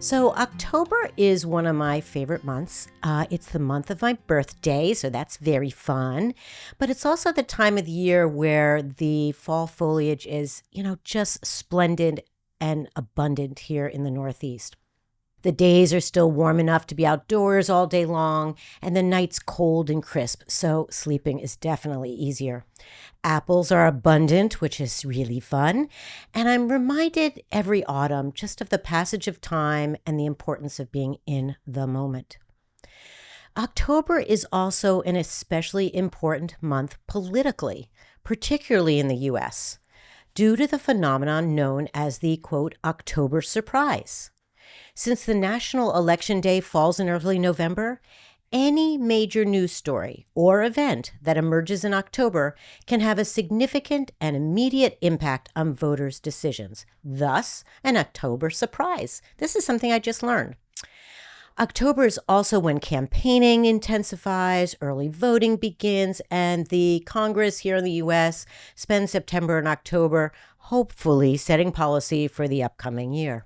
So October is one of my favorite months. It's the month of my birthday, so that's very fun. But it's also the time of the year where the fall foliage is, just splendid and abundant here in the Northeast. The days are still warm enough to be outdoors all day long, and the nights cold and crisp, so sleeping is definitely easier. Apples are abundant, which is really fun, and I'm reminded every autumn just of the passage of time and the importance of being in the moment. October is also an especially important month politically, particularly in the U.S., due to the phenomenon known as the, quote, October surprise. Since the national election day falls in early November, any major news story or event that emerges in October can have a significant and immediate impact on voters' decisions. Thus, an October surprise. This is something I just learned. October is also when campaigning intensifies, early voting begins, and the Congress here in the U.S. spends September and October hopefully setting policy for the upcoming year.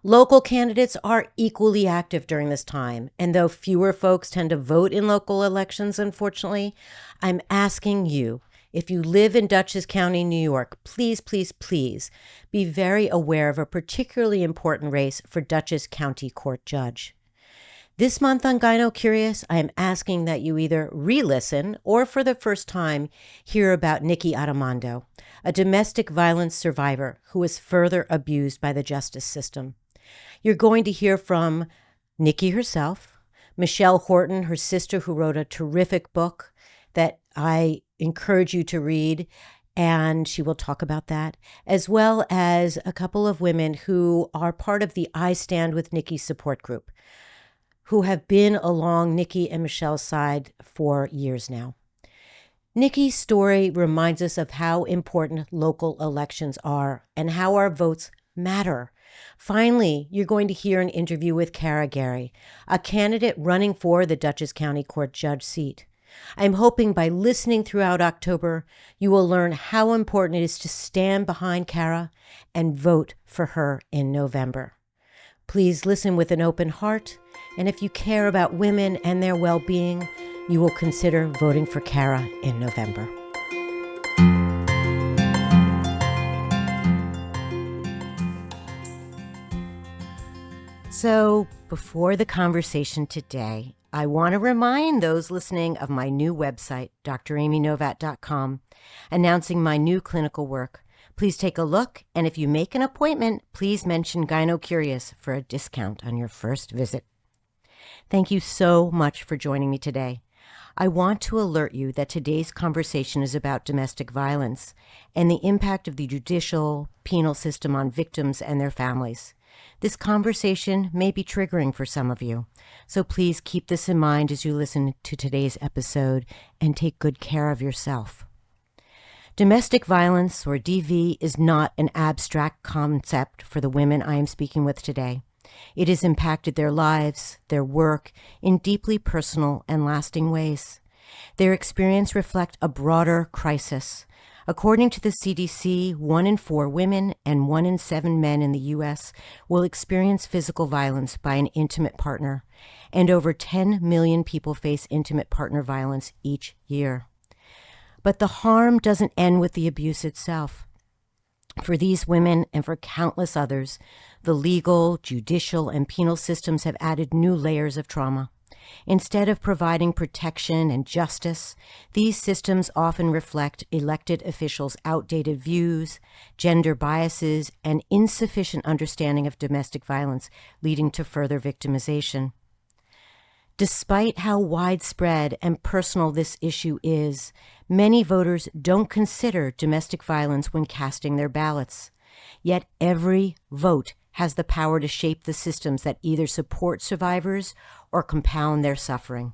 Local candidates are equally active during this time, and though fewer folks tend to vote in local elections, unfortunately, I'm asking you, if you live in Dutchess County, New York, please, please, please be very aware of a particularly important race for Dutchess County Court Judge. This month on Gyno Curious, I am asking that you either re-listen or for the first time hear about Nikki Addimando, a domestic violence survivor who was further abused by the justice system. You're going to hear from Nikki herself, Michelle Horton, her sister, who wrote a terrific book that I encourage you to read, and she will talk about that, as well as a couple of women who are part of the I Stand With Nikki support group, who have been along Nikki and Michelle's side for years now. Nikki's story reminds us of how important local elections are and how our votes matter. Finally, you're going to hear an interview with Kara Gary, a candidate running for the Dutchess County Court Judge seat. I'm hoping by listening throughout October, you will learn how important it is to stand behind Kara and vote for her in November. Please listen with an open heart, and if you care about women and their well-being, you will consider voting for Kara in November. So, before the conversation today, I want to remind those listening of my new website, dramynovatt.com, announcing my new clinical work. Please take a look, and if you make an appointment, please mention Gyno Curious for a discount on your first visit. Thank you so much for joining me today. I want to alert you that today's conversation is about domestic violence and the impact of the judicial, penal system on victims and their families. This conversation may be triggering for some of you, so please keep this in mind as you listen to today's episode and take good care of yourself. Domestic violence, or DV, is not an abstract concept for the women I am speaking with today. It has impacted their lives, their work, in deeply personal and lasting ways. Their experience reflects a broader crisis. According to the CDC, 1 in 4 women and 1 in 7 men in the U.S. will experience physical violence by an intimate partner, and over 10 million people face intimate partner violence each year. But the harm doesn't end with the abuse itself. For these women and for countless others, the legal, judicial, and penal systems have added new layers of trauma. Instead of providing protection and justice, these systems often reflect elected officials' outdated views, gender biases, and insufficient understanding of domestic violence, leading to further victimization. Despite how widespread and personal this issue is, many voters don't consider domestic violence when casting their ballots. Yet every vote has the power to shape the systems that either support survivors or compound their suffering.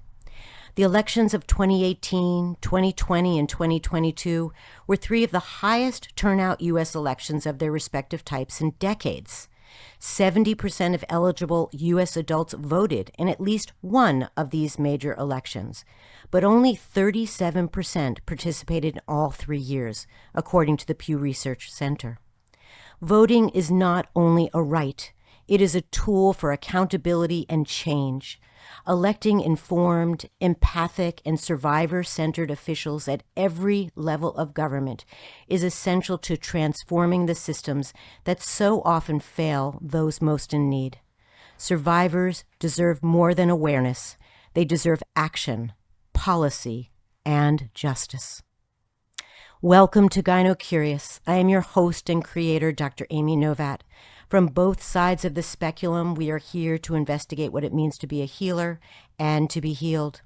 The elections of 2018, 2020, and 2022 were 3 of the highest turnout U.S. elections of their respective types in decades. 70% of eligible U.S. adults voted in at least one of these major elections, but only 37% participated in all 3 years, according to the Pew Research Center. Voting is not only a right, It is a tool for accountability and change. Electing informed, empathic, and survivor-centered officials at every level of government is essential to transforming the systems that so often fail those most in need. Survivors deserve more than awareness. They deserve action, policy, and justice. Welcome to Gyno Curious. I am your host and creator, Dr. Amy Novatt. From both sides of the speculum, we are here to investigate what it means to be a healer and to be healed.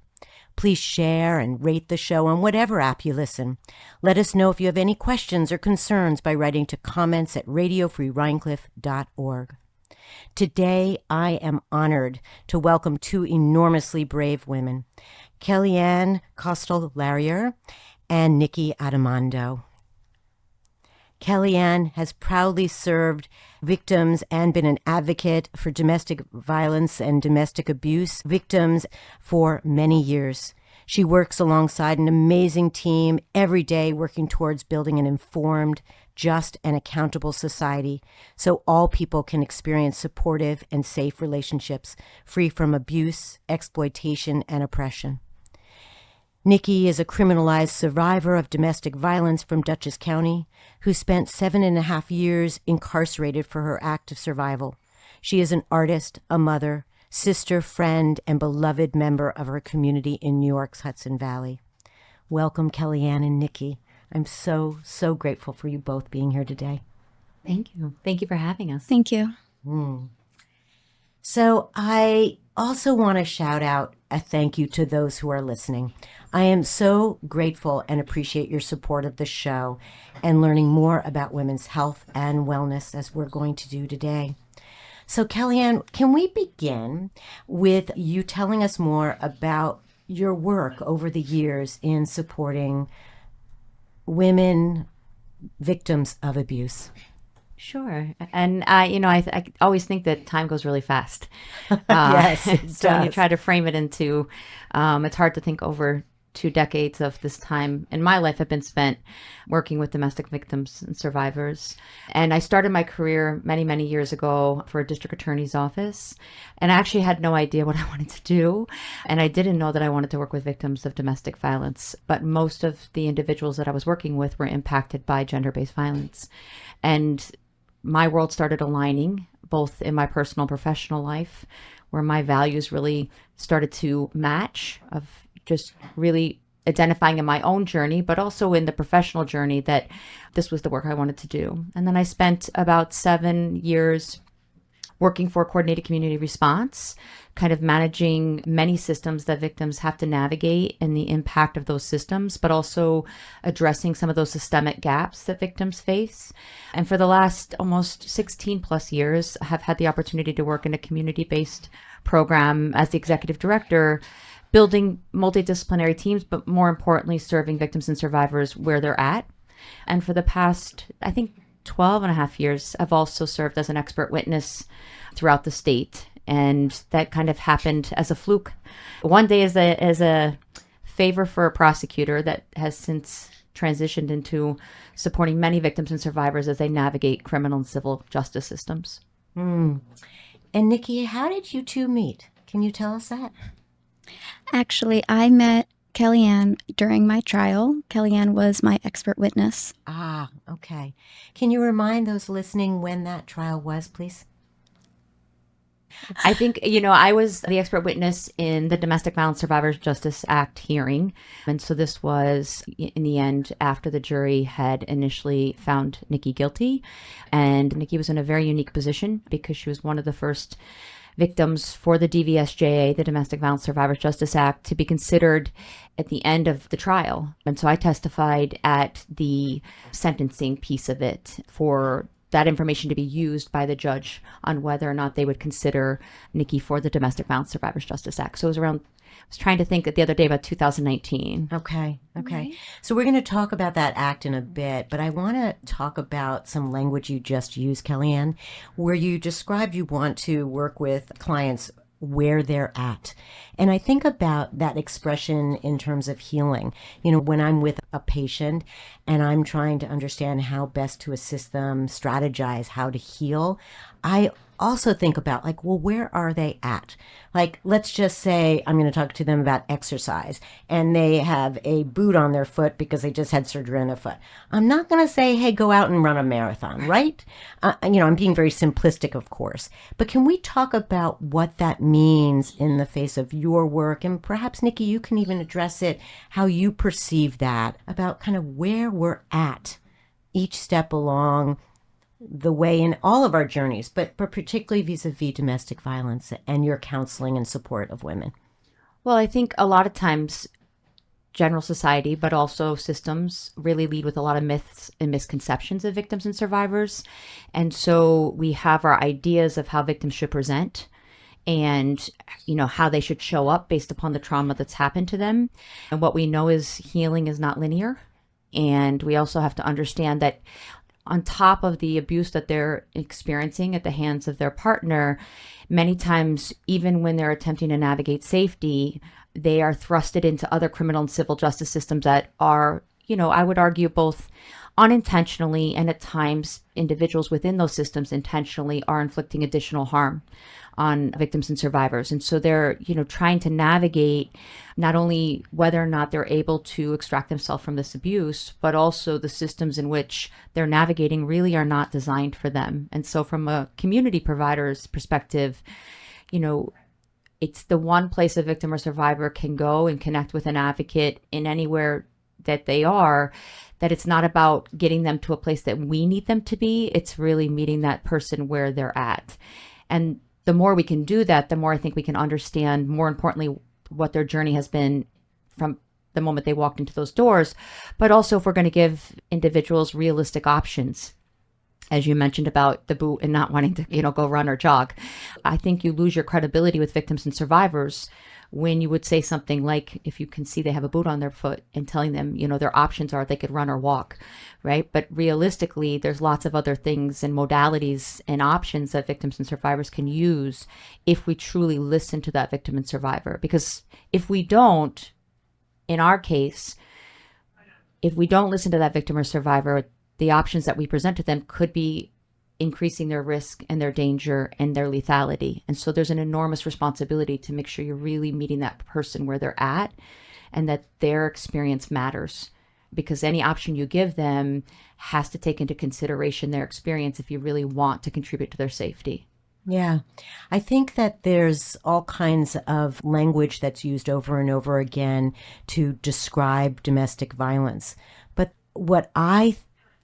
Please share and rate the show on whatever app you listen. Let us know if you have any questions or concerns by writing to comments@radiofreerhinecliffe.org. Today, I am honored to welcome two enormously brave women, Kellyann Kostyal-Larrier and Nikki Addimando. Kellyann has proudly served victims and been an advocate for domestic violence and domestic abuse victims for many years. She works alongside an amazing team every day, working towards building an informed, just, and accountable society so all people can experience supportive and safe relationships free from abuse, exploitation, and oppression. Nikki is a criminalized survivor of domestic violence from Dutchess County who spent 7.5 years incarcerated for her act of survival. She is an artist, a mother, sister, friend, and beloved member of her community in New York's Hudson Valley. Welcome, Kellyann and Nikki. I'm so grateful for you both being here today. Thank you. Thank you for having us. Thank you. So I also want to shout out a thank you to those who are listening. I am so grateful and appreciate your support of the show and learning more about women's health and wellness as we're going to do today. So Kellyann, can we begin with you telling us more about your work over the years in supporting women victims of abuse? Sure. And, I always think that time goes really fast. Yes, it so when you does. try to frame it into, it's hard to think over 2 decades of this time in my life have been spent working with domestic victims and survivors. And I started my career many, many years ago for a district attorney's office. And I actually had no idea what I wanted to do. And I didn't know that I wanted to work with victims of domestic violence. But most of the individuals that I was working with were impacted by gender-based violence. And my world started aligning both in my personal and professional life, where my values really started to match, of just really identifying in my own journey, but also in the professional journey that this was the work I wanted to do. And then I spent about 7 years working for coordinated community response, kind of managing many systems that victims have to navigate and the impact of those systems, but also addressing some of those systemic gaps that victims face. And for the last almost 16 plus years, I have had the opportunity to work in a community-based program as the executive director, building multidisciplinary teams, but more importantly, serving victims and survivors where they're at. And for the past, I think, 12.5 years, I've also served as an expert witness throughout the state. And that kind of happened as a fluke. One day as a favor for a prosecutor that has since transitioned into supporting many victims and survivors as they navigate criminal and civil justice systems. And Nikki, how did you two meet? Can you tell us that? Actually, I met Kellyann during my trial. Kellyann was my expert witness. Ah, okay. Can you remind those listening when that trial was, please? I think, I was the expert witness in the Domestic Violence Survivors Justice Act hearing. And so this was, in the end, after the jury had initially found Nikki guilty. And Nikki was in a very unique position because she was one of the first victims for the DVSJA, the Domestic Violence Survivors Justice Act, to be considered at the end of the trial. And so I testified at the sentencing piece of it for that information to be used by the judge on whether or not they would consider Nikki for the Domestic Violence Survivors Justice Act. So it was around, I was trying to think the other day about 2019. Okay. Right. So we're going to talk about that act in a bit, but I want to talk about some language you just used, Kellyann, where you described you want to work with clients where they're at. And I think about that expression in terms of healing. When I'm with a patient and I'm trying to understand how best to assist them, strategize how to heal, I also think about like, well, where are they at? Like, let's just say I'm going to talk to them about exercise and they have a boot on their foot because they just had surgery on their foot. I'm not going to say, hey, go out and run a marathon, right? I'm being very simplistic, of course. But can we talk about what that means in the face of your work? And perhaps, Nikki, you can even address it, how you perceive that, about kind of where we're at each step along the way in all of our journeys, but particularly vis-a-vis domestic violence and your counseling and support of women. Well, I think a lot of times general society, but also systems really lead with a lot of myths and misconceptions of victims and survivors. And so we have our ideas of how victims should present and, how they should show up based upon the trauma that's happened to them. And what we know is healing is not linear. And we also have to understand that on top of the abuse that they're experiencing at the hands of their partner, many times, even when they're attempting to navigate safety, they are thrusted into other criminal and civil justice systems that are, I would argue both unintentionally and at times individuals within those systems intentionally are inflicting additional harm on victims and survivors. And so they're, trying to navigate not only whether or not they're able to extract themselves from this abuse, but also the systems in which they're navigating really are not designed for them. And so from a community provider's perspective, it's the one place a victim or survivor can go and connect with an advocate in anywhere that they are, that it's not about getting them to a place that we need them to be. It's really meeting that person where they're at. And the more we can do that, the more I think we can understand, more importantly, what their journey has been from the moment they walked into those doors. But also if we're going to give individuals realistic options, as you mentioned about the boot and not wanting to, go run or jog, I think you lose your credibility with victims and survivors when you would say something like, if you can see they have a boot on their foot, and telling them, their options are they could run or walk, right? But realistically, there's lots of other things and modalities and options that victims and survivors can use if we truly listen to that victim and survivor. Because if we don't, in our case, if we don't listen to that victim or survivor, the options that we present to them could be increasing their risk and their danger and their lethality. And so there's an enormous responsibility to make sure you're really meeting that person where they're at and that their experience matters, because any option you give them has to take into consideration their experience if you really want to contribute to their safety. Yeah. I think that there's all kinds of language that's used over and over again to describe domestic violence. But what I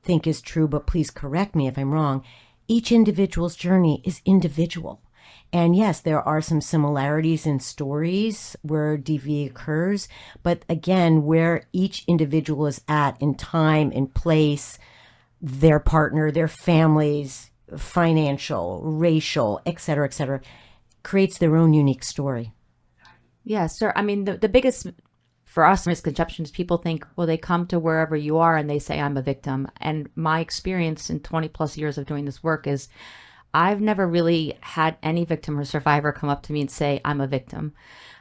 think is true, but please correct me if I'm wrong, each individual's journey is individual. And yes, there are some similarities in stories where DV occurs, but again, where each individual is at in time, in place, their partner, their families, financial, racial, et cetera, creates their own unique story. Yeah, sir. I mean, the biggest for us misconceptions, people think, well, they come to wherever you are and they say, I'm a victim. And my experience in 20 plus years of doing this work is I've never really had any victim or survivor come up to me and say, I'm a victim.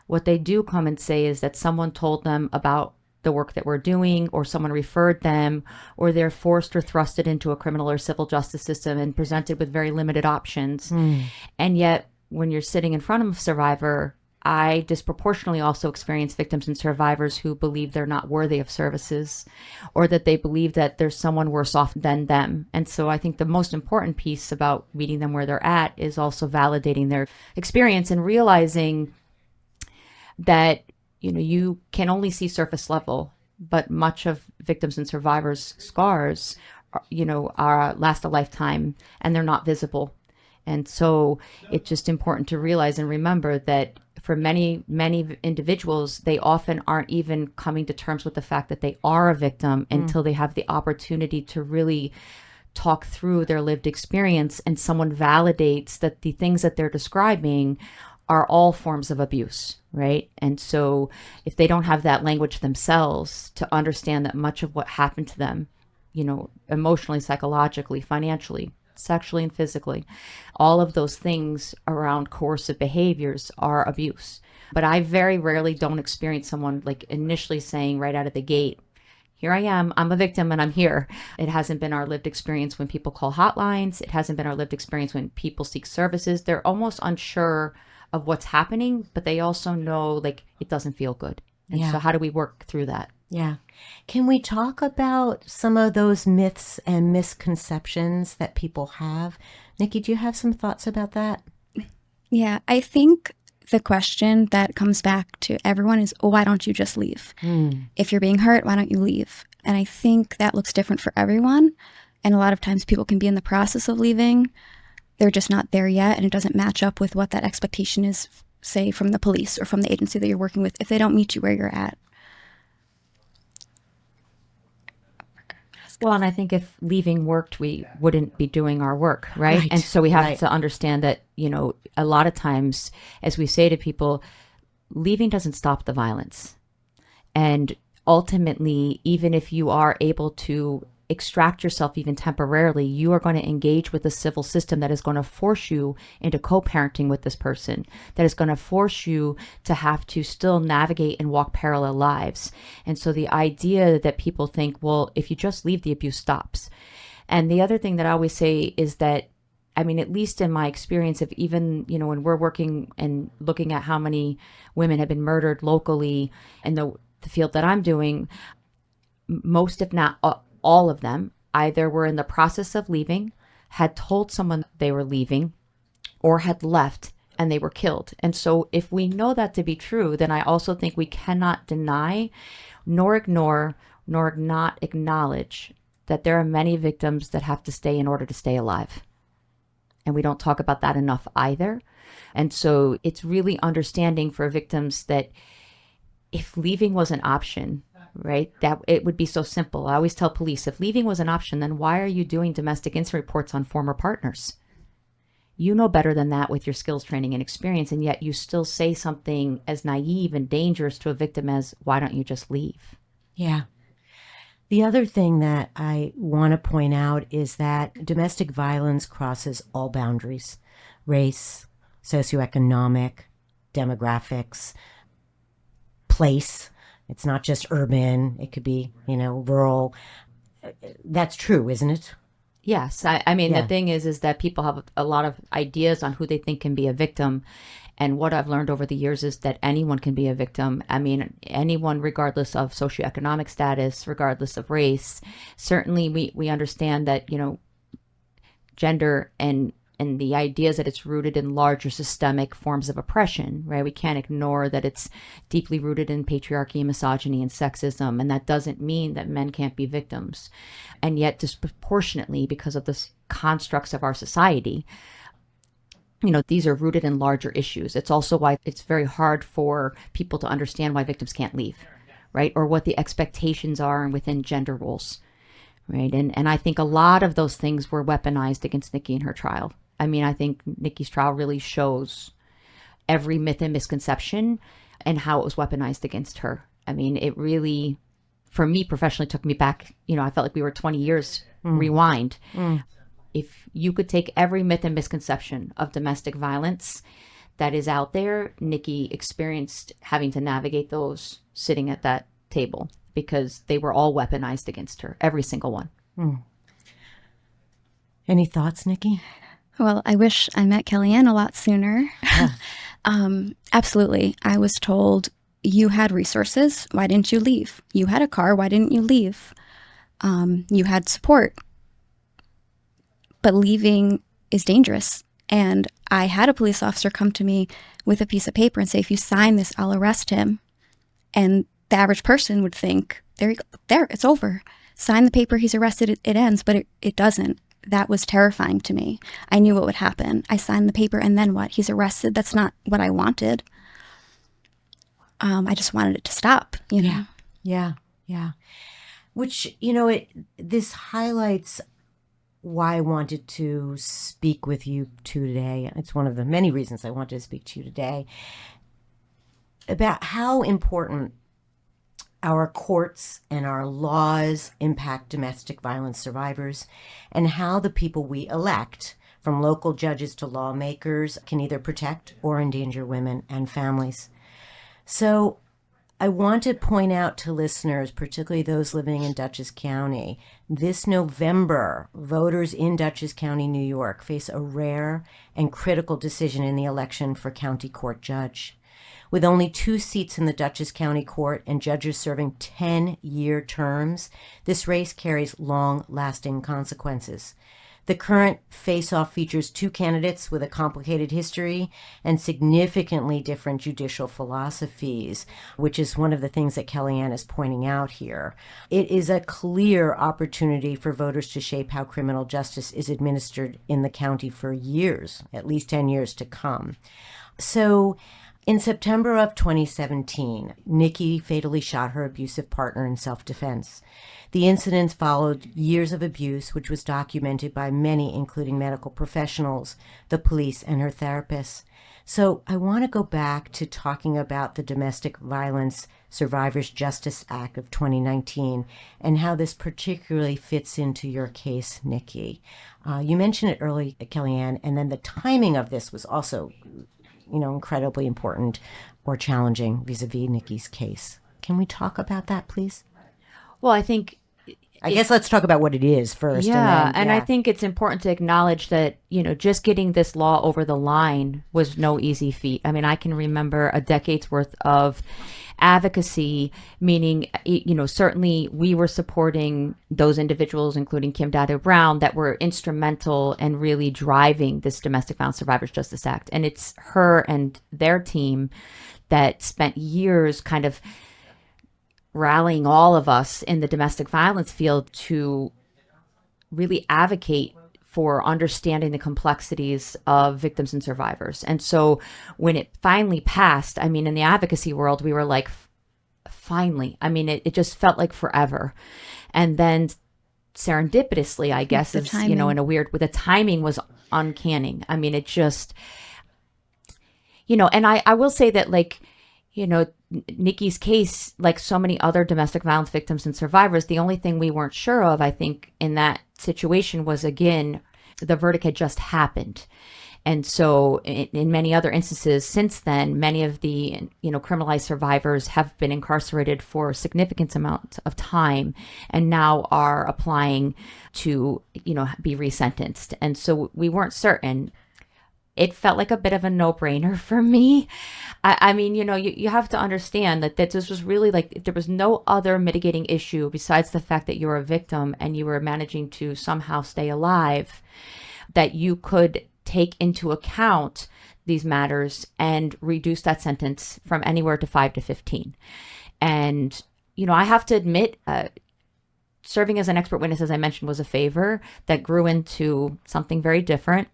What they do come and say is that someone told them about the work that we're doing, or someone referred them, or they're forced or thrusted into a criminal or civil justice system and presented with very limited options. And yet when you're sitting in front of a survivor, I disproportionately also experience victims and survivors who believe they're not worthy of services, or that they believe that there's someone worse off than them. And so I think the most important piece about meeting them where they're at is also validating their experience and realizing that, you can only see surface level, but much of victims and survivors' scars, are last a lifetime and they're not visible. And so it's just important to realize and remember that for many, many individuals, they often aren't even coming to terms with the fact that they are a victim until they have the opportunity to really talk through their lived experience and someone validates that the things that they're describing are all forms of abuse, right? And so if they don't have that language themselves to understand that much of what happened to them, emotionally, psychologically, financially, sexually and physically, all of those things around coercive behaviors are abuse. But I very rarely don't experience someone like initially saying right out of the gate, here I am, I'm a victim and I'm here. It hasn't been our lived experience when people call hotlines. It hasn't been our lived experience when people seek services. They're almost unsure of what's happening, but they also know like it doesn't feel good. And so how do we work through that? Yeah. Can we talk about some of those myths and misconceptions that people have? Nikki, do you have some thoughts about that? Yeah, I think the question that comes back to everyone is, oh, why don't you just leave? If you're being hurt, why don't you leave? And I think that looks different for everyone. And a lot of times people can be in the process of leaving. They're just not there yet. And it doesn't match up with what that expectation is, say, from the police or from the agency that you're working with, if they don't meet you where you're at. Well, and I think if leaving worked, we wouldn't be doing our work, right? And so we have to understand that, you know, a lot of times, as we say to people, leaving doesn't stop the violence. And ultimately, even if you are able to extract yourself even temporarily, you are going to engage with a civil system that is going to force you into co-parenting with this person, that is going to force you to have to still navigate and walk parallel lives. And so the idea that people think, well, if you just leave, the abuse stops. And the other thing that I always say is that, I mean, at least in my experience of even, you know, when we're working and looking at how many women have been murdered locally in the field that I'm doing, most, if not all of them, either were in the process of leaving, had told someone they were leaving, or had left and they were killed. And so if we know that to be true, then I also think we cannot deny, nor ignore, nor not acknowledge that there are many victims that have to stay in order to stay alive. And we don't talk about that enough either. And so it's really understanding for victims that if leaving was an option, right, that it would be so simple. I always tell police, if leaving was an option, then why are you doing domestic incident reports on former partners? You know better than that with your skills, training, and experience, and yet you still say something as naive and dangerous to a victim as, why don't you just leave? Yeah. The other thing that I want to point out is that domestic violence crosses all boundaries: race, socioeconomic, demographics, place. It's not just urban. It could be, you know, rural. That's true, isn't it? Yes. I mean, the thing is that people have a lot of ideas on who they think can be a victim. And what I've learned over the years is that anyone can be a victim. I mean, anyone, regardless of socioeconomic status, regardless of race. Certainly, we understand that, you know, gender and the ideas that it's rooted in larger systemic forms of oppression, right? We can't ignore that it's deeply rooted in patriarchy and misogyny and sexism. And that doesn't mean that men can't be victims. And yet disproportionately, because of the constructs of our society, you know, these are rooted in larger issues. It's also why it's very hard for people to understand why victims can't leave, right? Or what the expectations are within gender roles, right? And I think a lot of those things were weaponized against Nikki in her trial. I mean, I think Nikki's trial really shows every myth and misconception and how it was weaponized against her. I mean, it really, for me professionally, took me back. You know, I felt like we were 20 years rewind. If you could take every myth and misconception of domestic violence that is out there, Nikki experienced having to navigate those sitting at that table because they were all weaponized against her, every single one. Any thoughts, Nikki? Well, I wish I met Kellyann a lot sooner. Absolutely. I was told, you had resources. Why didn't you leave? You had a car. Why didn't you leave? You had support. But leaving is dangerous. And I had a police officer come to me with a piece of paper and say, if you sign this, I'll arrest him. And the average person would think, there you go, there, it's over. Sign the paper, he's arrested, it ends. But it doesn't. That was terrifying to me. I knew what would happen. I signed the paper, and then what? He's arrested. That's not what I wanted. I just wanted it to stop, you know? Yeah. Which, you know, this highlights why I wanted to speak with you two today. It's one of the many reasons I wanted to speak to you today about how important our courts and our laws impact domestic violence survivors, and how the people we elect, from local judges to lawmakers, can either protect or endanger women and families. So I want to point out to listeners, particularly those living in Dutchess County, this November, voters in Dutchess County, New York, face a rare and critical decision in the election for county court judge. With only 2 seats in the Dutchess County Court and judges serving 10-year terms, this race carries long-lasting consequences. The current face-off features 2 candidates with a complicated history and significantly different judicial philosophies, which is one of the things that Kellyann is pointing out here. It is a clear opportunity for voters to shape how criminal justice is administered in the county for years, at least 10 years to come. So, in September of 2017, Nikki fatally shot her abusive partner in self-defense. The incidents followed years of abuse, which was documented by many, including medical professionals, the police, and her therapists. So I want to go back to talking about the Domestic Violence Survivors Justice Act of 2019 and how this particularly fits into your case, Nikki. You mentioned it early, Kellyann, and then the timing of this was also incredibly important or challenging vis-a-vis Nikki's case. Can we talk about that, please? Well, I guess let's talk about what it is first. Yeah, and I think it's important to acknowledge that, just getting this law over the line was no easy feat. I mean, I can remember a decade's worth of advocacy, meaning, certainly we were supporting those individuals, including Kim Dadu Brown, that were instrumental in really driving this Domestic Violence Survivors Justice Act. And it's her and their team that spent years kind of rallying all of us in the domestic violence field to really advocate for understanding the complexities of victims and survivors. And so when it finally passed, I mean, in the advocacy world, we were like, finally. I mean, it just felt like forever. And then serendipitously, I guess, in a weird, with the timing was uncanny. I mean, it just, and I will say that, Nikki's case, like so many other domestic violence victims and survivors, the only thing we weren't sure of, I think, in that situation was, again, the verdict had just happened. And so in many other instances since then, many of the, criminalized survivors have been incarcerated for a significant amount of time and now are applying to, be resentenced. And so we weren't certain. It felt like a bit of a no-brainer for me. I mean, you have to understand that this was really there was no other mitigating issue besides the fact that you were a victim and you were managing to somehow stay alive, that you could take into account these matters and reduce that sentence from anywhere to 5 to 15. And, I have to admit, serving as an expert witness, as I mentioned, was a favor that grew into something very different.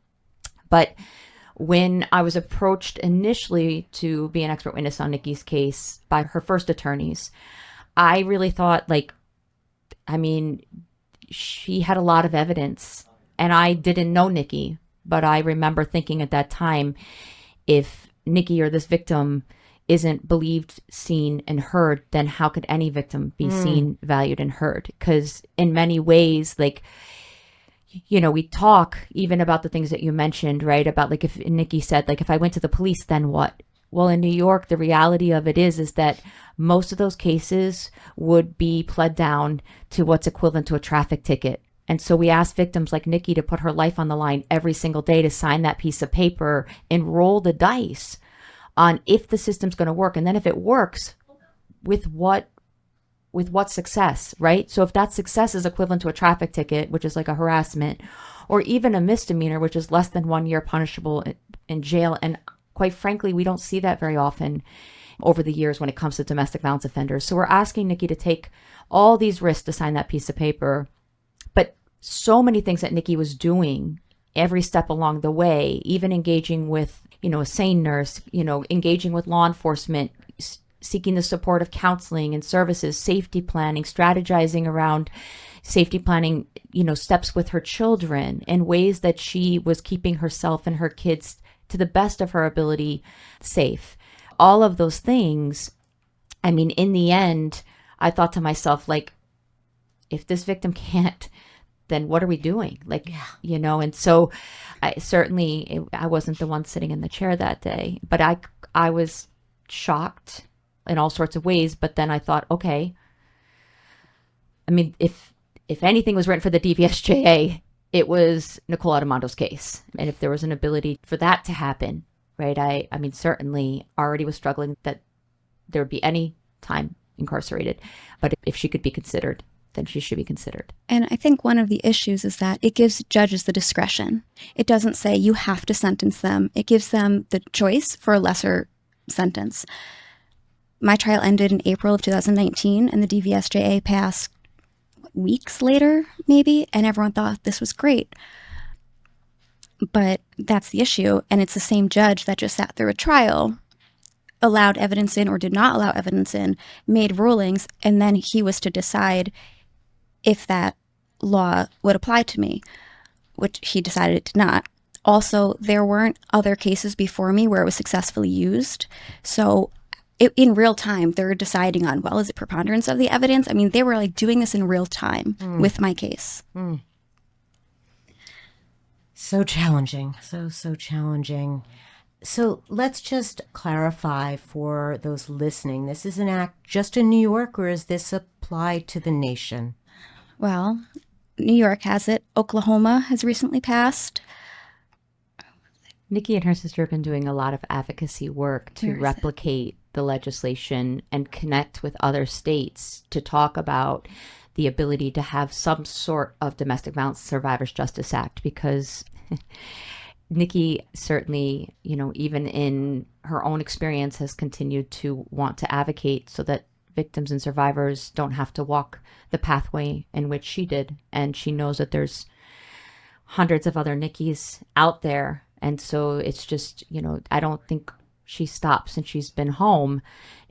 But when I was approached initially to be an expert witness on Nikki's case by her first attorneys, I really thought, she had a lot of evidence. And I didn't know Nikki, but I remember thinking at that time, if Nikki or this victim isn't believed, seen, and heard, then how could any victim be seen, valued, and heard? Because in many ways, we talk even about the things that you mentioned, right? About if Nikki said, if I went to the police, then what? Well, in New York, the reality of it is that most of those cases would be pled down to what's equivalent to a traffic ticket. And so we asked victims like Nikki to put her life on the line every single day to sign that piece of paper and roll the dice on if the system's going to work. And then if it works, with what success, right? So if that success is equivalent to a traffic ticket, which is like a harassment, or even a misdemeanor, which is less than 1 year punishable in jail. And quite frankly, we don't see that very often over the years when it comes to domestic violence offenders. So we're asking Nikki to take all these risks to sign that piece of paper. But so many things that Nikki was doing every step along the way, even engaging with, a sane nurse, engaging with law enforcement, seeking the support of counseling and services, safety planning, strategizing around safety planning, steps with her children in ways that she was keeping herself and her kids to the best of her ability safe. All of those things, in the end, I thought to myself, if this victim can't, then what are we doing? And so I wasn't the one sitting in the chair that day, but I was shocked, in all sorts of ways. But then I thought, okay, I mean, if anything was written for the DVSJA, it was Nicole Addimando's case. And if there was an ability for that to happen, right, I mean, certainly already was struggling that there would be any time incarcerated. But if she could be considered, then she should be considered. And I think one of the issues is that it gives judges the discretion. It doesn't say you have to sentence them. It gives them the choice for a lesser sentence. My trial ended in April of 2019, and the DVSJA passed weeks later, maybe, and everyone thought this was great. But that's the issue, and it's the same judge that just sat through a trial, allowed evidence in or did not allow evidence in, made rulings, and then he was to decide if that law would apply to me, which he decided it did not. Also, there weren't other cases before me where it was successfully used. So in real time, they're deciding on, well, is it preponderance of the evidence? I mean, they were like doing this in real time with my case. So challenging. So challenging. So let's just clarify for those listening. This is an act just in New York, or is this applied to the nation? Well, New York has it. Oklahoma has recently passed. Nikki and her sister have been doing a lot of advocacy work to replicate the legislation and connect with other states to talk about the ability to have some sort of Domestic Violence Survivors Justice Act, because Nikki certainly, you know, even in her own experience, has continued to want to advocate so that victims and survivors don't have to walk the pathway in which she did. And she knows that there's hundreds of other Nikkis out there. And so it's just, you know, I don't think she stops since she's been home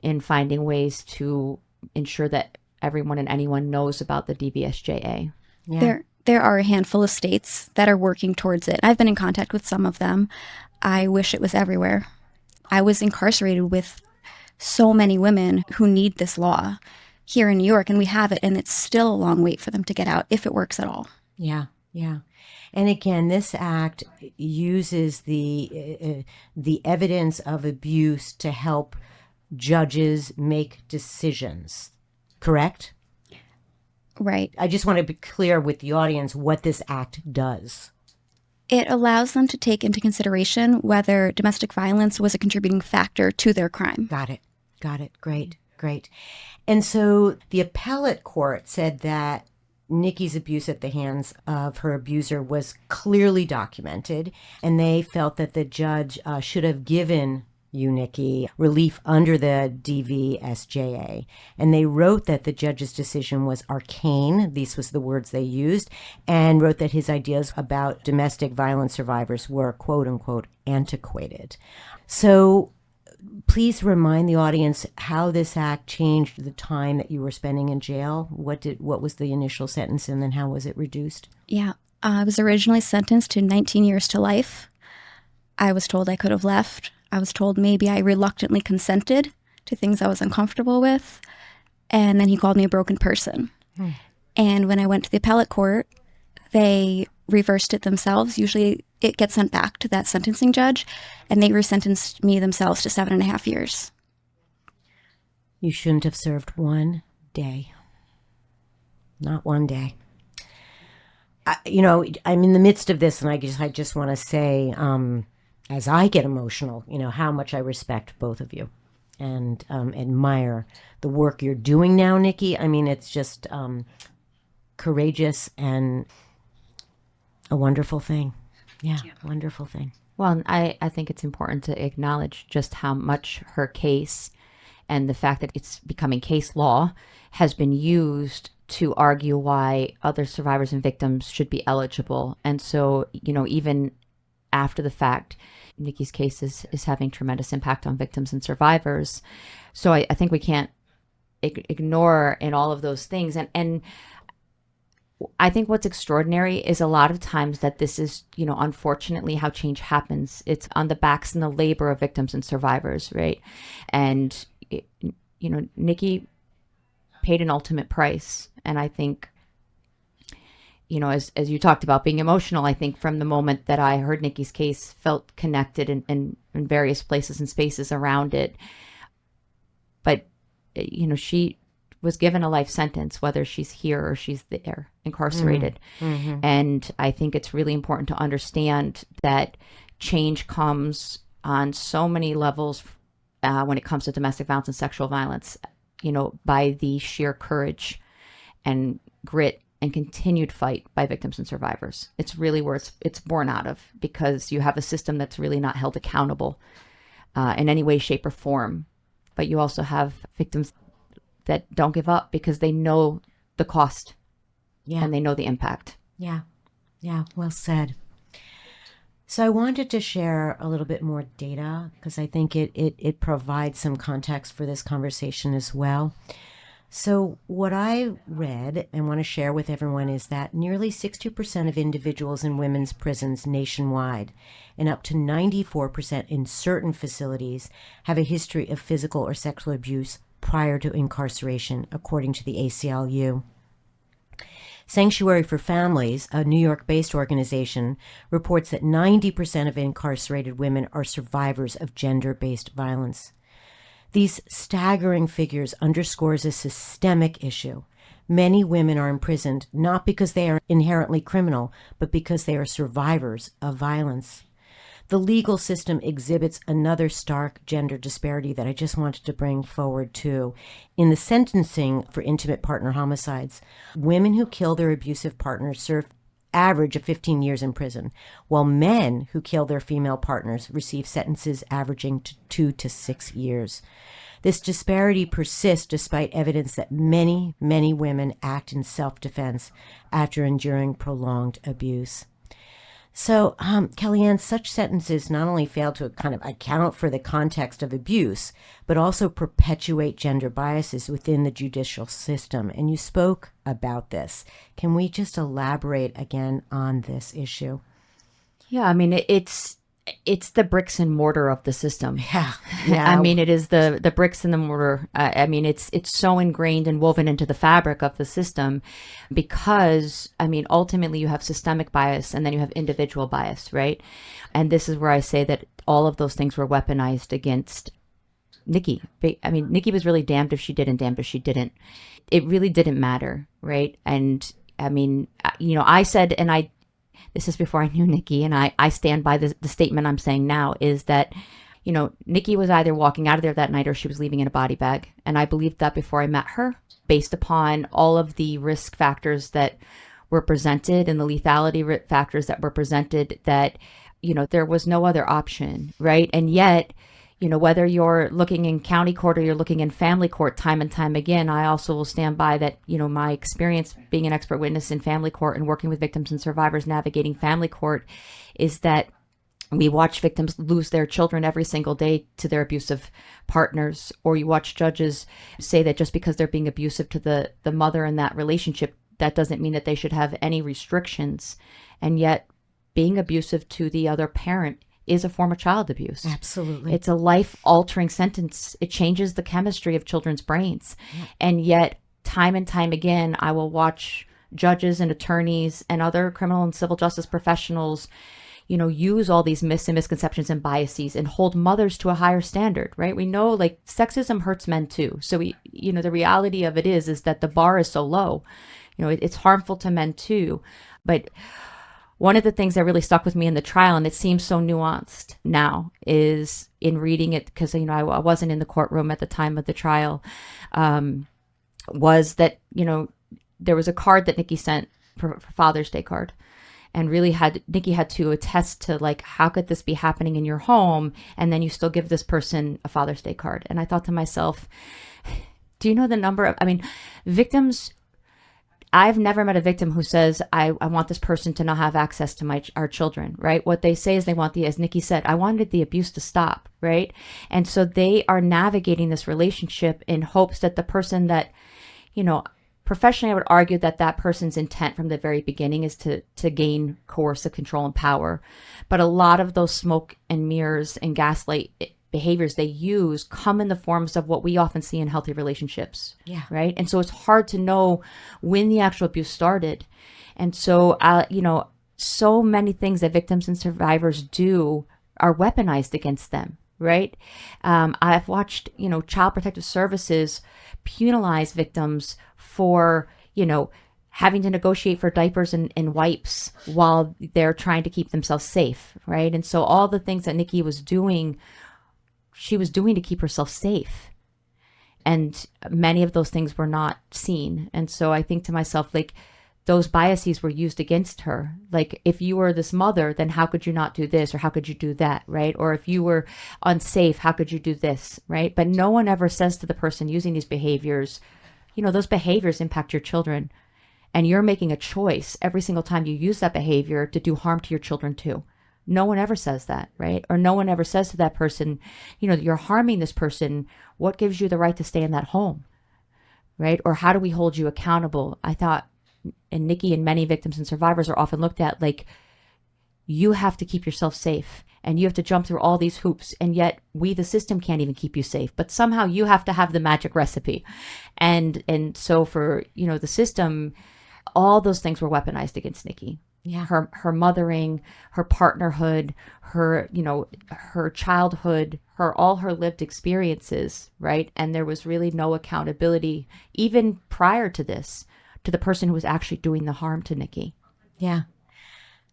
in finding ways to ensure that everyone and anyone knows about the DVSJA. Yeah. There are a handful of states that are working towards it. I've been in contact with some of them. I wish it was everywhere. I was incarcerated with so many women who need this law here in New York, and we have it, and it's still a long wait for them to get out, if it works at all. Yeah, yeah. And again, this act uses the evidence of abuse to help judges make decisions, correct? Right. I just want to be clear with the audience what this act does. It allows them to take into consideration whether domestic violence was a contributing factor to their crime. Got it. Great. And so the appellate court said that Nikki's abuse at the hands of her abuser was clearly documented, and they felt that the judge should have given you, Nikki, relief under the DVSJA. And they wrote that the judge's decision was arcane. These was the words they used, and wrote that his ideas about domestic violence survivors were, quote unquote, antiquated. So please remind the audience how this act changed the time that you were spending in jail. What was the initial sentence, and then how was it reduced? Yeah. I was originally sentenced to 19 years to life. I was told I could have left. I was told maybe I reluctantly consented to things I was uncomfortable with. And then he called me a broken person. And when I went to the appellate court, they reversed it themselves. Usually it gets sent back to that sentencing judge, and they resentenced me themselves to 7.5 years. You shouldn't have served one day. Not one day. I'm in the midst of this, and I just want to say, as I get emotional, how much I respect both of you and admire the work you're doing now, Nikki. I mean, it's just courageous and a wonderful thing. Yeah, wonderful thing. Well, I think it's important to acknowledge just how much her case and the fact that it's becoming case law has been used to argue why other survivors and victims should be eligible. And so, even after the fact, Nikki's case is having tremendous impact on victims and survivors. So I think we can't ignore in all of those things. And I think what's extraordinary is a lot of times that this is, unfortunately how change happens. It's on the backs and the labor of victims and survivors, right? And, Nikki paid an ultimate price. And I think, as you talked about being emotional, I think from the moment that I heard Nikki's case, felt connected in various places and spaces around it. but, she was given a life sentence, whether she's here or she's there, incarcerated. Mm-hmm. And I think it's really important to understand that change comes on so many levels when it comes to domestic violence and sexual violence, by the sheer courage and grit and continued fight by victims and survivors. It's really where it's born out of, because you have a system that's really not held accountable in any way, shape, or form. But you also have victims that don't give up because they know the cost and they know the impact. Yeah. Yeah. Well said. So I wanted to share a little bit more data because I think it provides some context for this conversation as well. So what I read and want to share with everyone is that nearly 60% of individuals in women's prisons nationwide and up to 94% in certain facilities have a history of physical or sexual abuse prior to incarceration, according to the ACLU. Sanctuary for Families, a New York-based organization, reports that 90% of incarcerated women are survivors of gender-based violence. These staggering figures underscores a systemic issue. Many women are imprisoned not because they are inherently criminal, but because they are survivors of violence. The legal system exhibits another stark gender disparity that I just wanted to bring forward too. In the sentencing for intimate partner homicides, women who kill their abusive partners serve average of 15 years in prison, while men who kill their female partners receive sentences averaging to 2 to 6 years. This disparity persists despite evidence that many, many women act in self-defense after enduring prolonged abuse. So, Kellyann, such sentences not only fail to kind of account for the context of abuse, but also perpetuate gender biases within the judicial system. And you spoke about this. Can we just elaborate again on this issue? Yeah, I mean, it's the bricks and mortar of the system. Yeah. I mean, it is the bricks and the mortar. I mean, it's so ingrained and woven into the fabric of the system because, I mean, ultimately you have systemic bias and then you have individual bias, right? And this is where I say that all of those things were weaponized against Nikki. I mean, Nikki was really damned if she did and damned if she didn't. It really didn't matter, right? And I mean, I said, and this is before I knew Nikki, and I stand by the statement I'm saying now, is that, Nikki was either walking out of there that night or she was leaving in a body bag. And I believed that before I met her, based upon all of the risk factors that were presented and the lethality factors that were presented, that, there was no other option, right? And yet, whether you're looking in county court or you're looking in family court time and time again, I also will stand by that, my experience being an expert witness in family court and working with victims and survivors navigating family court is that we watch victims lose their children every single day to their abusive partners, or you watch judges say that just because they're being abusive to the mother in that relationship, that doesn't mean that they should have any restrictions. And yet being abusive to the other parent is a form of child abuse. Absolutely. It's a life-altering sentence. It changes the chemistry of children's brains. Yeah. And yet, time and time again, I will watch judges and attorneys and other criminal and civil justice professionals, use all these myths and misconceptions and biases and hold mothers to a higher standard, right? We know, like, sexism hurts men too. So the reality of it is that the bar is so low. It's harmful to men too. But one of the things that really stuck with me in the trial, and it seems so nuanced now, is in reading it, because, I wasn't in the courtroom at the time of the trial, was that, there was a card that Nikki sent for Father's Day card. And really Nikki had to attest to, like, how could this be happening in your home? And then you still give this person a Father's Day card. And I thought to myself, do you know the number of, victims, I've never met a victim who says, I want this person to not have access to our children, right? What they say is they want as Nikki said, I wanted the abuse to stop, right? And so they are navigating this relationship in hopes that the person that, professionally, I would argue that person's intent from the very beginning is to gain coercive control and power. But a lot of those smoke and mirrors and gaslight behaviors they use come in the forms of what we often see in healthy relationships. Yeah. Right. And so it's hard to know when the actual abuse started. And so, so many things that victims and survivors do are weaponized against them. right? I've watched, Child Protective Services penalize victims for, having to negotiate for diapers and wipes while they're trying to keep themselves safe, right? And so all the things that Nikki was doing, she was doing to keep herself safe. And many of those things were not seen. And so I think to myself, like, those biases were used against her. Like, if you were this mother, then how could you not do this? Or how could you do that, right? Or if you were unsafe, how could you do this, right? But no one ever says to the person using these behaviors, those behaviors impact your children. And you're making a choice every single time you use that behavior to do harm to your children too. No one ever says that, right? Or no one ever says to that person, you're harming this person. What gives you the right to stay in that home, right? Or how do we hold you accountable? I thought, and Nikki and many victims and survivors are often looked at like, you have to keep yourself safe and you have to jump through all these hoops. And yet we, the system, can't even keep you safe, but somehow you have to have the magic recipe. And so for, the system, all those things were weaponized against Nikki. Yeah. Her mothering, her partnerhood, her, her childhood, all her lived experiences, right? And there was really no accountability, even prior to this, to the person who was actually doing the harm to Nikki. Yeah.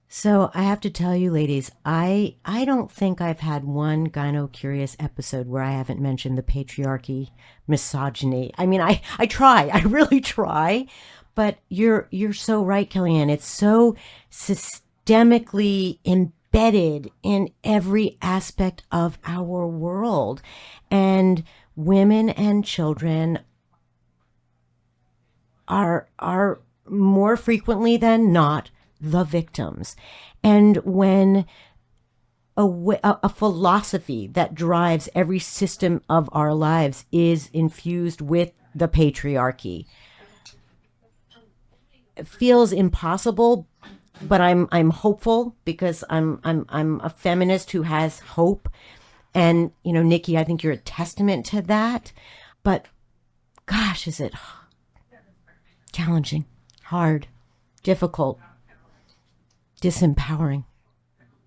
So I have to tell you, ladies, I don't think I've had one Gyno Curious episode where I haven't mentioned the patriarchy, misogyny. I mean, I try, I really try. But you're so right, Kellyann. It's so systemically embedded in every aspect of our world. And women and children are more frequently than not the victims. And when a philosophy that drives every system of our lives is infused with the patriarchy, feels impossible, but I'm hopeful because I'm a feminist who has hope. And Nikki, I think you're a testament to that. But gosh, is it challenging, hard, difficult, disempowering.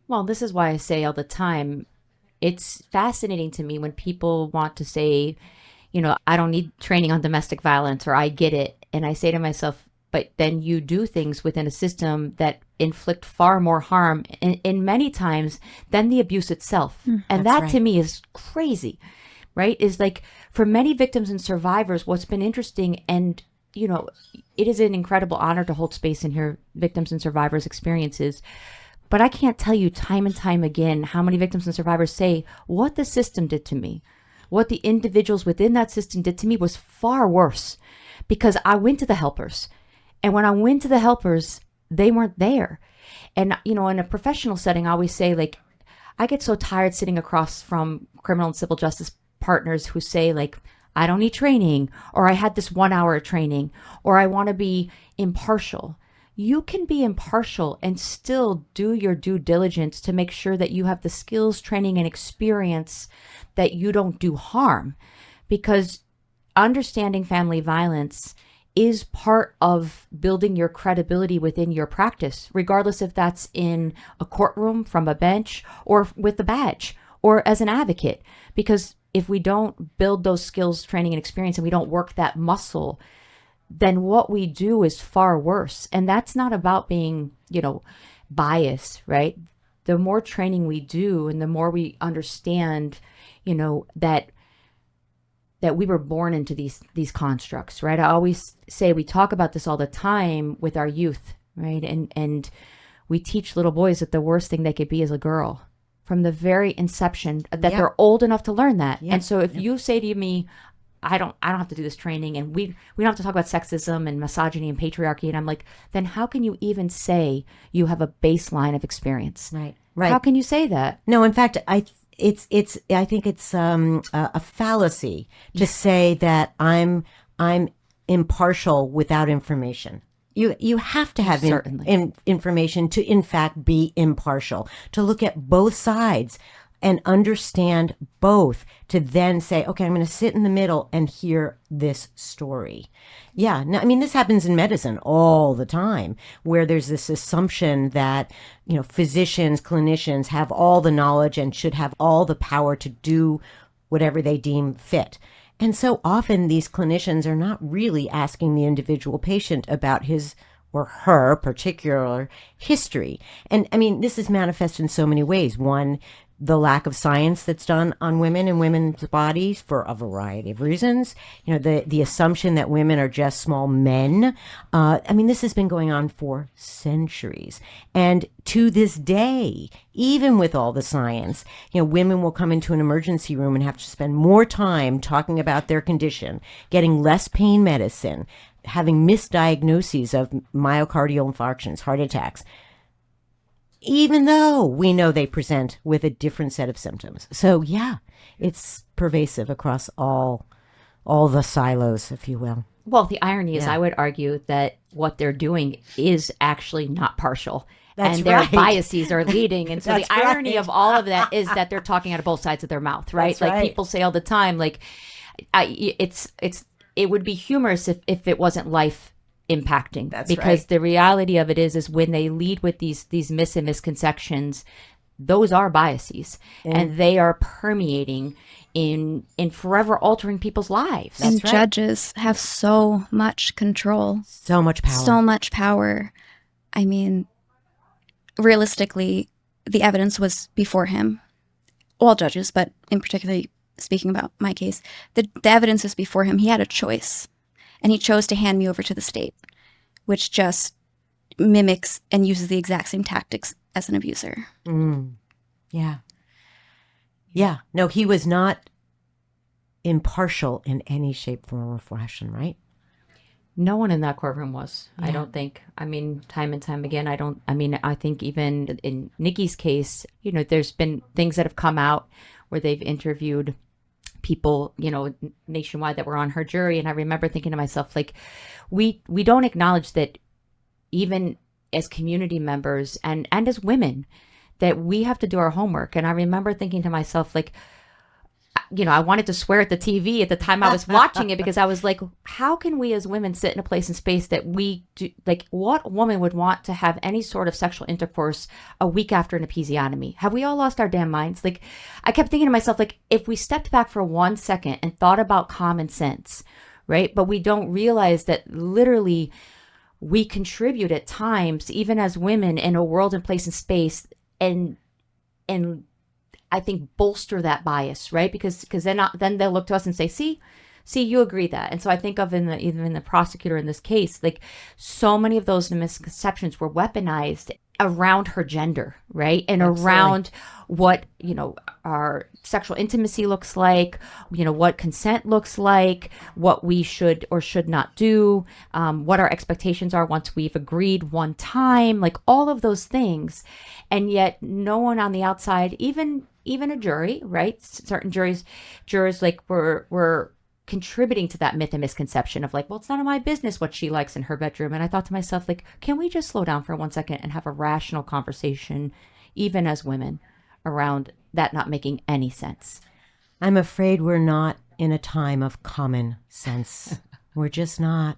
Well, this is why I say all the time, it's fascinating to me when people want to say, I don't need training on domestic violence, or I get it. And I say to myself, but then you do things within a system that inflict far more harm in many times than the abuse itself. And that to me is crazy, right? Is like, for many victims and survivors, what's been interesting, and, it is an incredible honor to hold space and hear victims and survivors' experiences. But I can't tell you time and time again how many victims and survivors say what the system did to me, what the individuals within that system did to me was far worse, because I went to the helpers. And when I went to the helpers, they weren't there. And, in a professional setting, I always say, like, I get so tired sitting across from criminal and civil justice partners who say, like, I don't need training, or I had this 1 hour of training, or I want to be impartial. You can be impartial and still do your due diligence to make sure that you have the skills, training, and experience that you don't do harm. Because understanding family violence is part of building your credibility within your practice, regardless if that's in a courtroom, from a bench, or with a badge, or as an advocate. Because if we don't build those skills, training, and experience, and we don't work that muscle, then what we do is far worse. And that's not about being, biased, right? The more training we do, and the more we understand, that we were born into these constructs, right? I always say, we talk about this all the time with our youth, right? And we teach little boys that the worst thing they could be is a girl from the very inception, that they're old enough to learn that. And so if you say to me, I don't have to do this training, and we don't have to talk about sexism and misogyny and patriarchy, and I'm like, then how can you even say you have a baseline of experience? Right. How can you say that? No, in fact, I think it's a fallacy to say that I'm impartial without information. You have to have information to, in fact, be impartial, to look at both sides. and understand both to then say, okay, I'm going to sit in the middle and hear this story. Yeah. No, I mean, this happens in medicine all the time, where there's this assumption that, physicians, clinicians have all the knowledge and should have all the power to do whatever they deem fit. And so often these clinicians are not really asking the individual patient about his or her particular history. And I mean, this is manifest in so many ways. One, the lack of science that's done on women and women's bodies for a variety of reasons. The assumption that women are just small men. I mean, this has been going on for centuries. And to this day, even with all the science, women will come into an emergency room and have to spend more time talking about their condition, getting less pain medicine, having misdiagnoses of myocardial infarctions, heart attacks, even though we know they present with a different set of symptoms. So yeah, it's pervasive across all the silos, if you will. Well, the irony is I would argue that what they're doing is actually not partial. That's and their right. biases are leading. And so the That's irony right. of all of that is that they're talking out of both sides of their mouth, right? That's Like right. people say all the time, like it would be humorous if it wasn't life impacting. That's because right. the reality of it is when they lead with these myths and misconceptions, those are biases and they are permeating in forever altering people's lives. And right. judges have so much control, So much power. so much power. I mean, realistically, the evidence was before him. All judges, but in particular, speaking about my case, the evidence was before him. He had a choice, and he chose to hand me over to the state, which just mimics and uses the exact same tactics as an abuser. Yeah. Yeah. No, he was not impartial in any shape, form, or fashion, right? No one in that courtroom was, Yeah. I don't think. I mean, time and time again, I think even in Nikki's case, there's been things that have come out where they've interviewed people, nationwide that were on her jury. And I remember thinking to myself, like, we don't acknowledge that even as community members and as women, that we have to do our homework. And I remember thinking to myself, like, I wanted to swear at the TV at the time I was watching it, because I was like, how can we as women sit in a place and space that we do? Like, what woman would want to have any sort of sexual intercourse a week after an episiotomy? Have we all lost our damn minds? Like, I kept thinking to myself, like, if we stepped back for 1 second and thought about common sense, right? But we don't realize that literally we contribute at times, even as women, in a world and place and space, and I think bolster that bias, right? Because then they'll look to us and say, see, you agree that. And so I think of even in the prosecutor in this case, like, so many of those misconceptions were weaponized around her gender, right? And Absolutely. around what, our sexual intimacy looks like, what consent looks like, what we should or should not do, what our expectations are once we've agreed one time, like all of those things. And yet no one on the outside, even a jury, right? Certain jurors like were contributing to that myth and misconception of like, well, it's none of my business what she likes in her bedroom. And I thought to myself, like, can we just slow down for 1 second and have a rational conversation, even as women, around that not making any sense? I'm afraid we're not in a time of common sense. We're just not.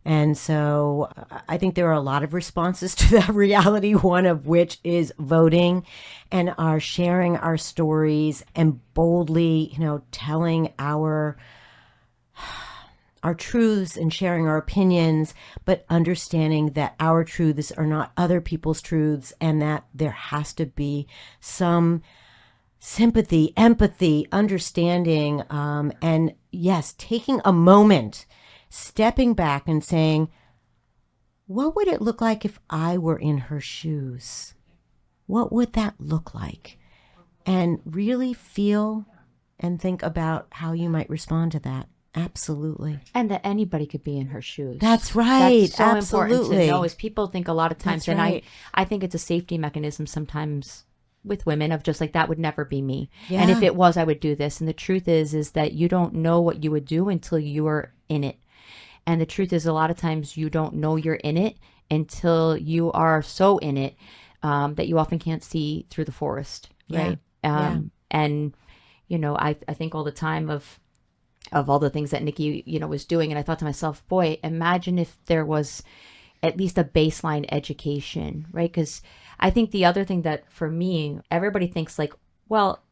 And so I think there are a lot of responses to that reality, one of which is voting and our sharing our stories and boldly, telling our truths and sharing our opinions, but understanding that our truths are not other people's truths, and that there has to be some sympathy, empathy, understanding, and yes, taking a moment, stepping back and saying, what would it look like if I were in her shoes? What would that look like? And really feel and think about how you might respond to that. Absolutely. And that anybody could be in her shoes. That's right. That's so important Absolutely. to know, is people think a lot of times, That's and right. I think it's a safety mechanism sometimes with women, of just like, that would never be me. Yeah. And if it was, I would do this. And the truth is that you don't know what you would do until you are in it. And the truth is, a lot of times you don't know you're in it until you are so in it that you often can't see through the forest, right? And, I think all the time of all the things that Nikki, was doing. And I thought to myself, boy, imagine if there was at least a baseline education, right? Because I think the other thing that for me, everybody thinks like, well,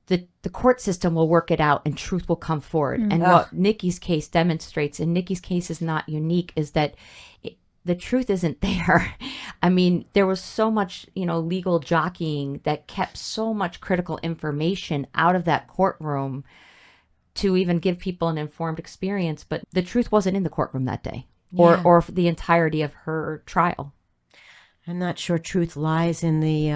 the court system will work it out and truth will come forward. And what Nikki's case demonstrates, and Nikki's case is not unique, is that the truth isn't there. I mean, there was so much, legal jockeying that kept so much critical information out of that courtroom to even give people an informed experience. But the truth wasn't in the courtroom that day or for the entirety of her trial. I'm not sure truth lies in the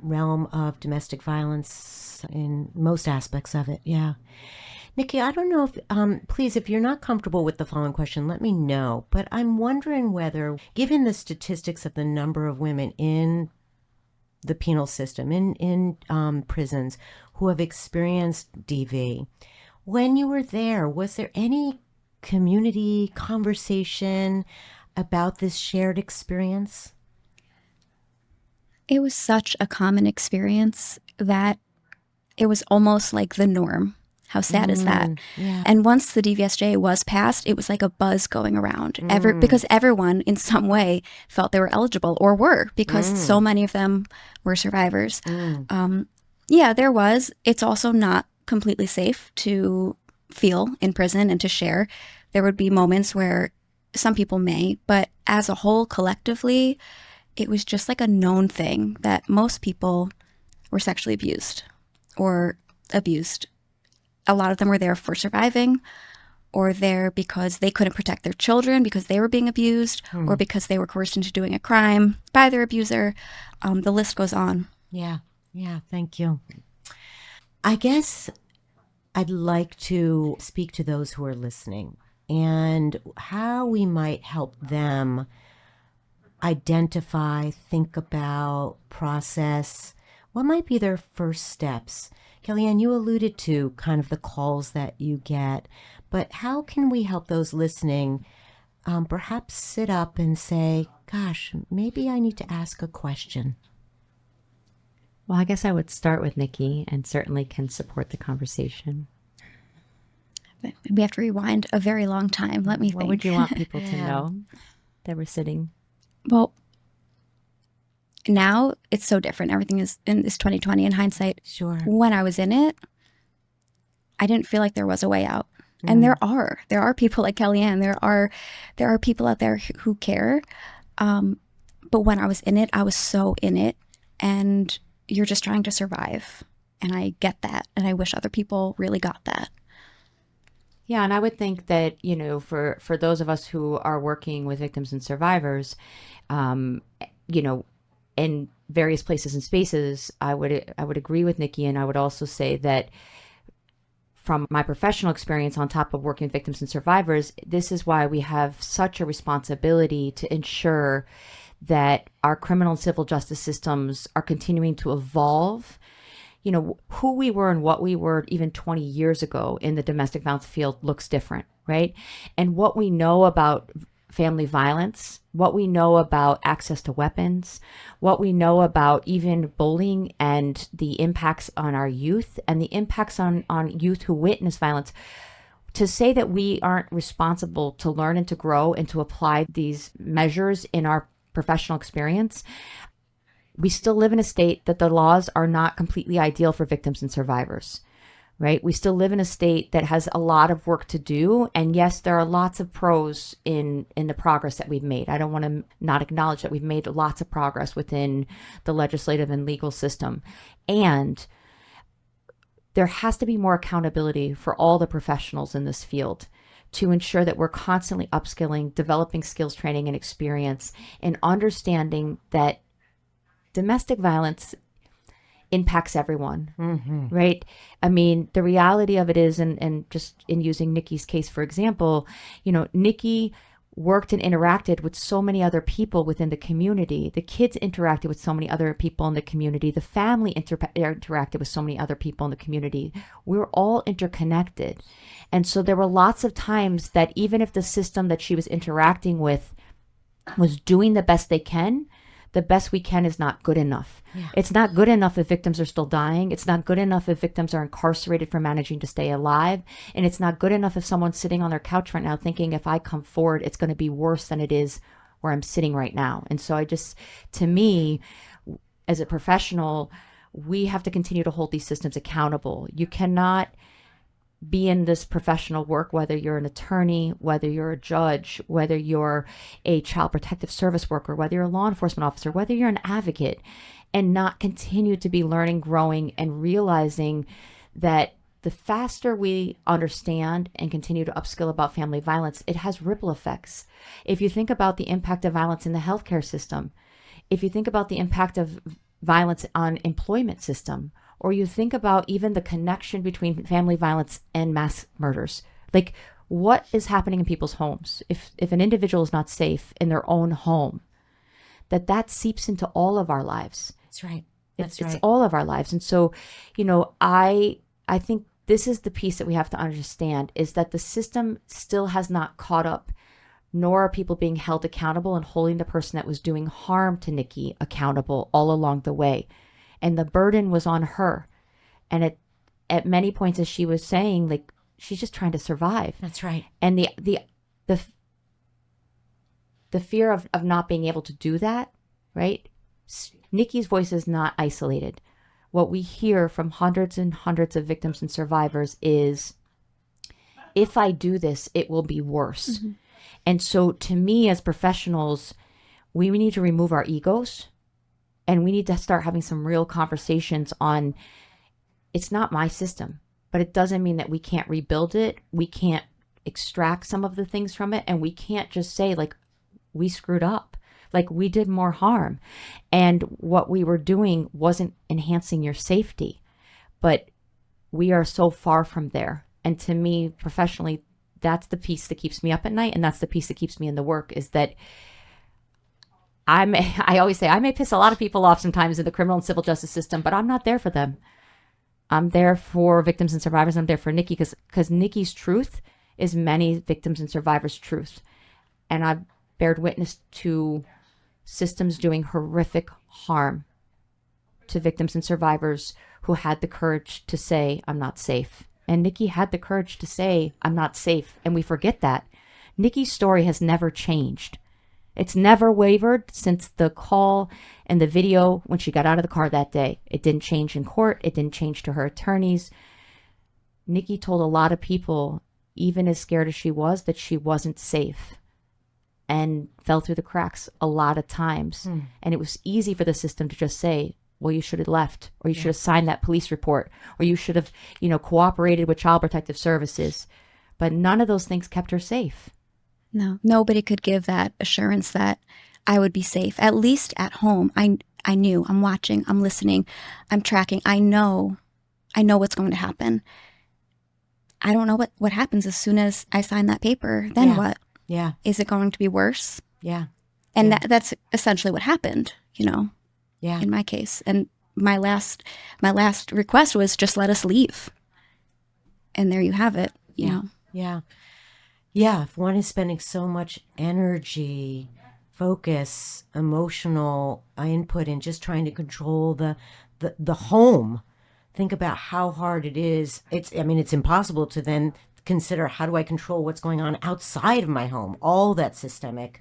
realm of domestic violence in most aspects of it. Yeah. Nikki, I don't know if, please, if you're not comfortable with the following question, let me know. But I'm wondering whether, given the statistics of the number of women in the penal system, in prisons, who have experienced DV, when you were there, was there any community conversation about this shared experience? It was such a common experience that it was almost like the norm. How sad is that? Yeah. And once the DVSJA was passed, it was like a buzz going around. Because everyone in some way felt they were eligible or were, because so many of them were survivors. Yeah, there was. It's also not completely safe to feel in prison and to share. There would be moments where some people may, but as a whole, collectively, it was just like a known thing that most people were sexually abused or abused. A lot of them were there for surviving, or there because they couldn't protect their children because they were being abused, or because they were coerced into doing a crime by their abuser. The list goes on. Yeah. Thank you. I guess I'd like to speak to those who are listening and how we might help them identify, think about, process what might be their first steps. Kellyann, you alluded to kind of the calls that you get, but how can we help those listening perhaps sit up and say, gosh, maybe I need to ask a question? Well, I guess I would start with Nikki, and certainly can support the conversation. We have to rewind a very long time. Let me think. What would you want people to know that we're sitting? Well, now it's so different. Everything is 2020 in hindsight. Sure. When I was in it, I didn't feel like there was a way out. And there are people like Kellyann. There are people out there who care. But when I was in it, I was so in it, and you're just trying to survive. And I get that. And I wish other people really got that. Yeah, and I would think that, for those of us who are working with victims and survivors, in various places and spaces, I would agree with Nikki, and I would also say that from my professional experience on top of working with victims and survivors, this is why we have such a responsibility to ensure that our criminal and civil justice systems are continuing to evolve. Who we were and what we were even 20 years ago in the domestic violence field looks different, right? And what we know about family violence, what we know about access to weapons, what we know about even bullying and the impacts on our youth and the impacts on youth who witness violence, to say that we aren't responsible to learn and to grow and to apply these measures in our professional experience. We still live in a state that the laws are not completely ideal for victims and survivors, right? We still live in a state that has a lot of work to do. And yes, there are lots of pros in the progress that we've made. I don't want to not acknowledge that we've made lots of progress within the legislative and legal system. And there has to be more accountability for all the professionals in this field to ensure that we're constantly upskilling, developing skills, training, and experience, and understanding that domestic violence impacts everyone, right? I mean, the reality of it is, and just in using Nikki's case, for example, Nikki worked and interacted with so many other people within the community. The kids interacted with so many other people in the community. The family interacted with so many other people in the community. We were all interconnected. And so there were lots of times that even if the system that she was interacting with was doing the best they can, the best we can is not good enough. Yeah. It's not good enough if victims are still dying. It's not good enough if victims are incarcerated for managing to stay alive. And it's not good enough if someone's sitting on their couch right now thinking if I come forward, it's going to be worse than it is where I'm sitting right now. And so to me, as a professional, we have to continue to hold these systems accountable. You cannot be in this professional work, whether you're an attorney, whether you're a judge, whether you're a child protective service worker, whether you're a law enforcement officer, whether you're an advocate, and not continue to be learning, growing, and realizing that the faster we understand and continue to upskill about family violence, it has ripple effects. If you think about the impact of violence in the healthcare system, if you think about the impact of violence on employment system, or you think about even the connection between family violence and mass murders, like what is happening in people's homes? If an individual is not safe in their own home, that seeps into all of our lives. That's right. It's all of our lives. And so, I think this is the piece that we have to understand, is that the system still has not caught up, nor are people being held accountable and holding the person that was doing harm to Nikki accountable all along the way. And the burden was on her. And at many points, as she was saying, like, she's just trying to survive. That's right. And the fear of not being able to do that, right? Nikki's voice is not isolated. What we hear from hundreds and hundreds of victims and survivors is, if I do this, it will be worse. Mm-hmm. And so to me, as professionals, we need to remove our egos. And we need to start having some real conversations on, it's not my system, but it doesn't mean that we can't rebuild it. We can't extract some of the things from it. And we can't just say, like, we screwed up, like we did more harm. And what we were doing wasn't enhancing your safety. But we are so far from there. And to me, professionally, that's the piece that keeps me up at night. And that's the piece that keeps me in the work, is that I always say I may piss a lot of people off sometimes in the criminal and civil justice system, but I'm not there for them. I'm there for victims and survivors. I'm there for Nikki because Nikki's truth is many victims and survivors' truth. And I've bared witness to systems doing horrific harm to victims and survivors who had the courage to say, I'm not safe. And Nikki had the courage to say, I'm not safe. And we forget that. Nikki's story has never changed. It's never wavered since the call and the video when she got out of the car that day. It didn't change in court. It didn't change to her attorneys. Nikki told a lot of people, even as scared as she was, that she wasn't safe, and fell through the cracks a lot of times. And it was easy for the system to just say, well, you should have left, or you should have signed that police report, or you should have, cooperated with Child Protective Services. But none of those things kept her safe. No, nobody could give that assurance that I would be safe, at least at home. I knew, I'm watching, I'm listening, I'm tracking. I know what's going to happen. I don't know what happens as soon as I sign that paper. Then what? Yeah. Is it going to be worse? Yeah. And that's essentially what happened, in my case. And my last request was just let us leave. And there you have it, you know. Yeah. Yeah, if one is spending so much energy, focus, emotional input in just trying to control the home, think about how hard it is. It's impossible to then consider, how do I control what's going on outside of my home? All that systemic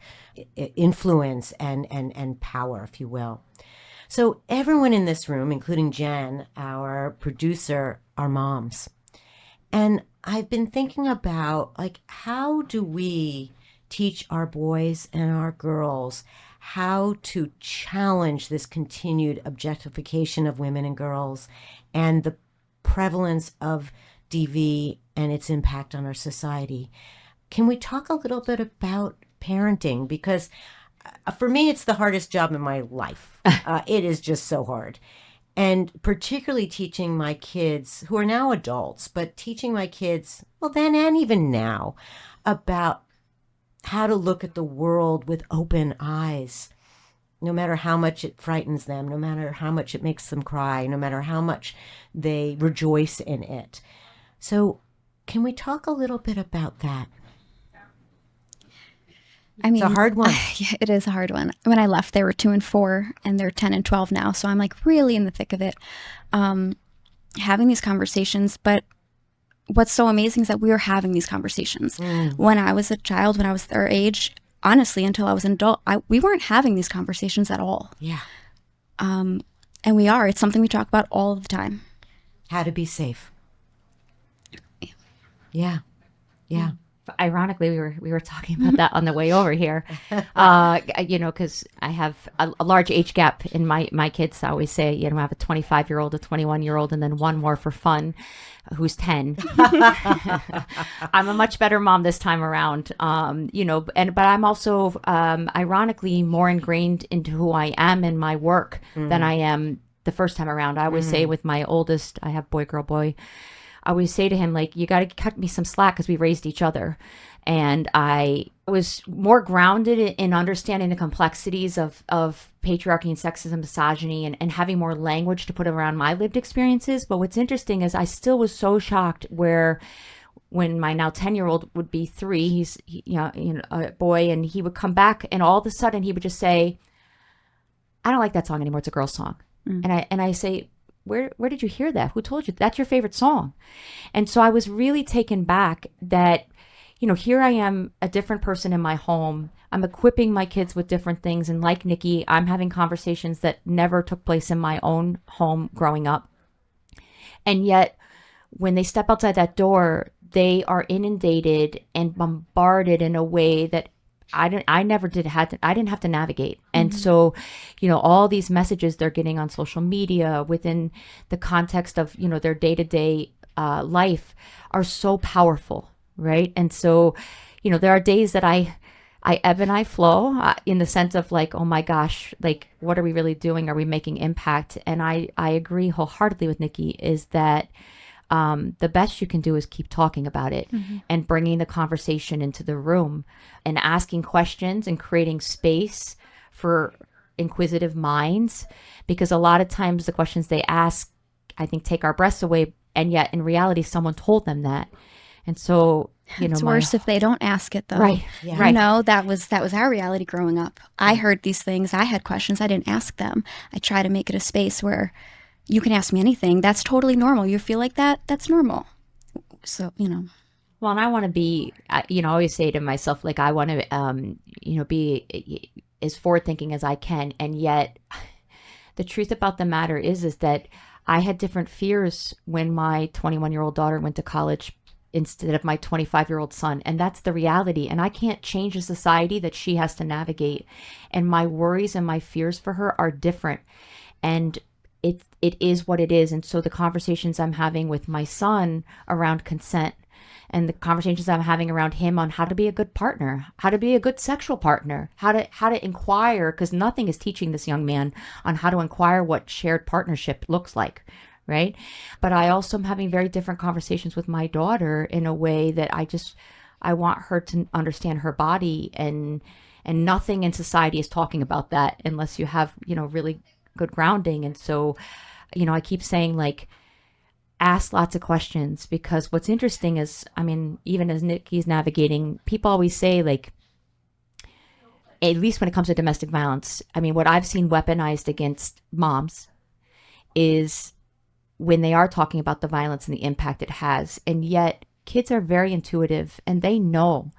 influence and power, if you will. So everyone in this room, including Jen, our producer, are moms. And I've been thinking about, how do we teach our boys and our girls how to challenge this continued objectification of women and girls and the prevalence of DV and its impact on our society? Can we talk a little bit about parenting? Because for me, it's the hardest job in my life. It is just so hard. And particularly teaching my kids, who are now adults, but teaching my kids, well, then and even now, about how to look at the world with open eyes, no matter how much it frightens them, no matter how much it makes them cry, no matter how much they rejoice in it. So can we talk a little bit about that? I mean, It's a hard one. Yeah, it is a hard one. When I left, they were 2 and 4, and they're 10 and 12 now. So I'm like really in the thick of it, having these conversations. But what's so amazing is that we were having these conversations. When I was a child, when I was their age, honestly, until I was an adult, we weren't having these conversations at all. Yeah. And we are. It's something we talk about all the time. How to be safe. Yeah. Yeah. Ironically, we were talking about that on the way over here, because I have a large age gap in my kids. I always say, I have a 25-year-old, a 21-year-old, and then one more for fun, who's 10. I'm a much better mom this time around, but I'm also ironically more ingrained into who I am in my work than I am the first time around. I always say with my oldest, I have boy, girl, boy. I always say to him, like, you got to cut me some slack because we raised each other. And I was more grounded in understanding the complexities of patriarchy and sexism, misogyny, and having more language to put around my lived experiences. But what's interesting is I still was so shocked when my now 10-year-old would be 3, he's a boy, and he would come back and all of a sudden he would just say, I don't like that song anymore. It's a girl song. And I say, Where did you hear that? Who told you? That's your favorite song. And so I was really taken back that, here I am, a different person in my home. I'm equipping my kids with different things. And like Nikki, I'm having conversations that never took place in my own home growing up. And yet, when they step outside that door, they are inundated and bombarded in a way that I didn't have to navigate. And so, all these messages they're getting on social media within the context of, their day-to-day life are so powerful, right? And so, there are days that I ebb and I flow in the sense of like, oh my gosh, like, what are we really doing? Are we making impact? And I agree wholeheartedly with Nikki is that the best you can do is keep talking about it and bringing the conversation into the room and asking questions and creating space for inquisitive minds, because a lot of times the questions they ask, I think, take our breaths away. And yet in reality, someone told them that. And so, it's worse if they don't ask it, though. Right. Yeah. Right. That was our reality growing up. I heard these things. I had questions. I didn't ask them. I try to make it a space where you can ask me anything. That's totally normal. You feel like that? That's normal. So, Well, and I want to be, I always say to myself, like, I want to, be as forward thinking as I can. And yet the truth about the matter is that I had different fears when my 21-year-old daughter went to college instead of my 25-year-old son. And that's the reality. And I can't change a society that she has to navigate. And my worries and my fears for her are different. And it is what it is. And so the conversations I'm having with my son around consent and the conversations I'm having around him on how to be a good partner, how to be a good sexual partner, how to inquire, because nothing is teaching this young man on how to inquire what shared partnership looks like, right? But I also am having very different conversations with my daughter in a way that I want her to understand her body, and nothing in society is talking about that unless you have, really good grounding. And so, I keep saying, like, ask lots of questions, because what's interesting is, even as Nikki's navigating, people always say, like, at least when it comes to domestic violence, what I've seen weaponized against moms is when they are talking about the violence and the impact it has. And yet kids are very intuitive and they know.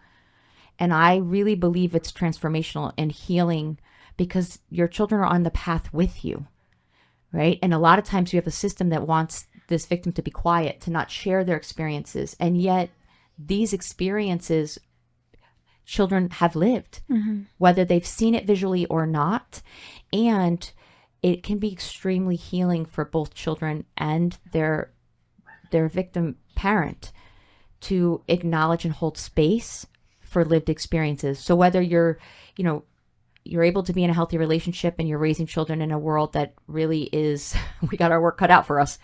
And I really believe it's transformational and healing, because your children are on the path with you, right? And a lot of times you have a system that wants this victim to be quiet, to not share their experiences. And yet these experiences children have lived, whether they've seen it visually or not. And it can be extremely healing for both children and their victim parent to acknowledge and hold space for lived experiences. So whether you're able to be in a healthy relationship and you're raising children in a world that really is, we got our work cut out for us.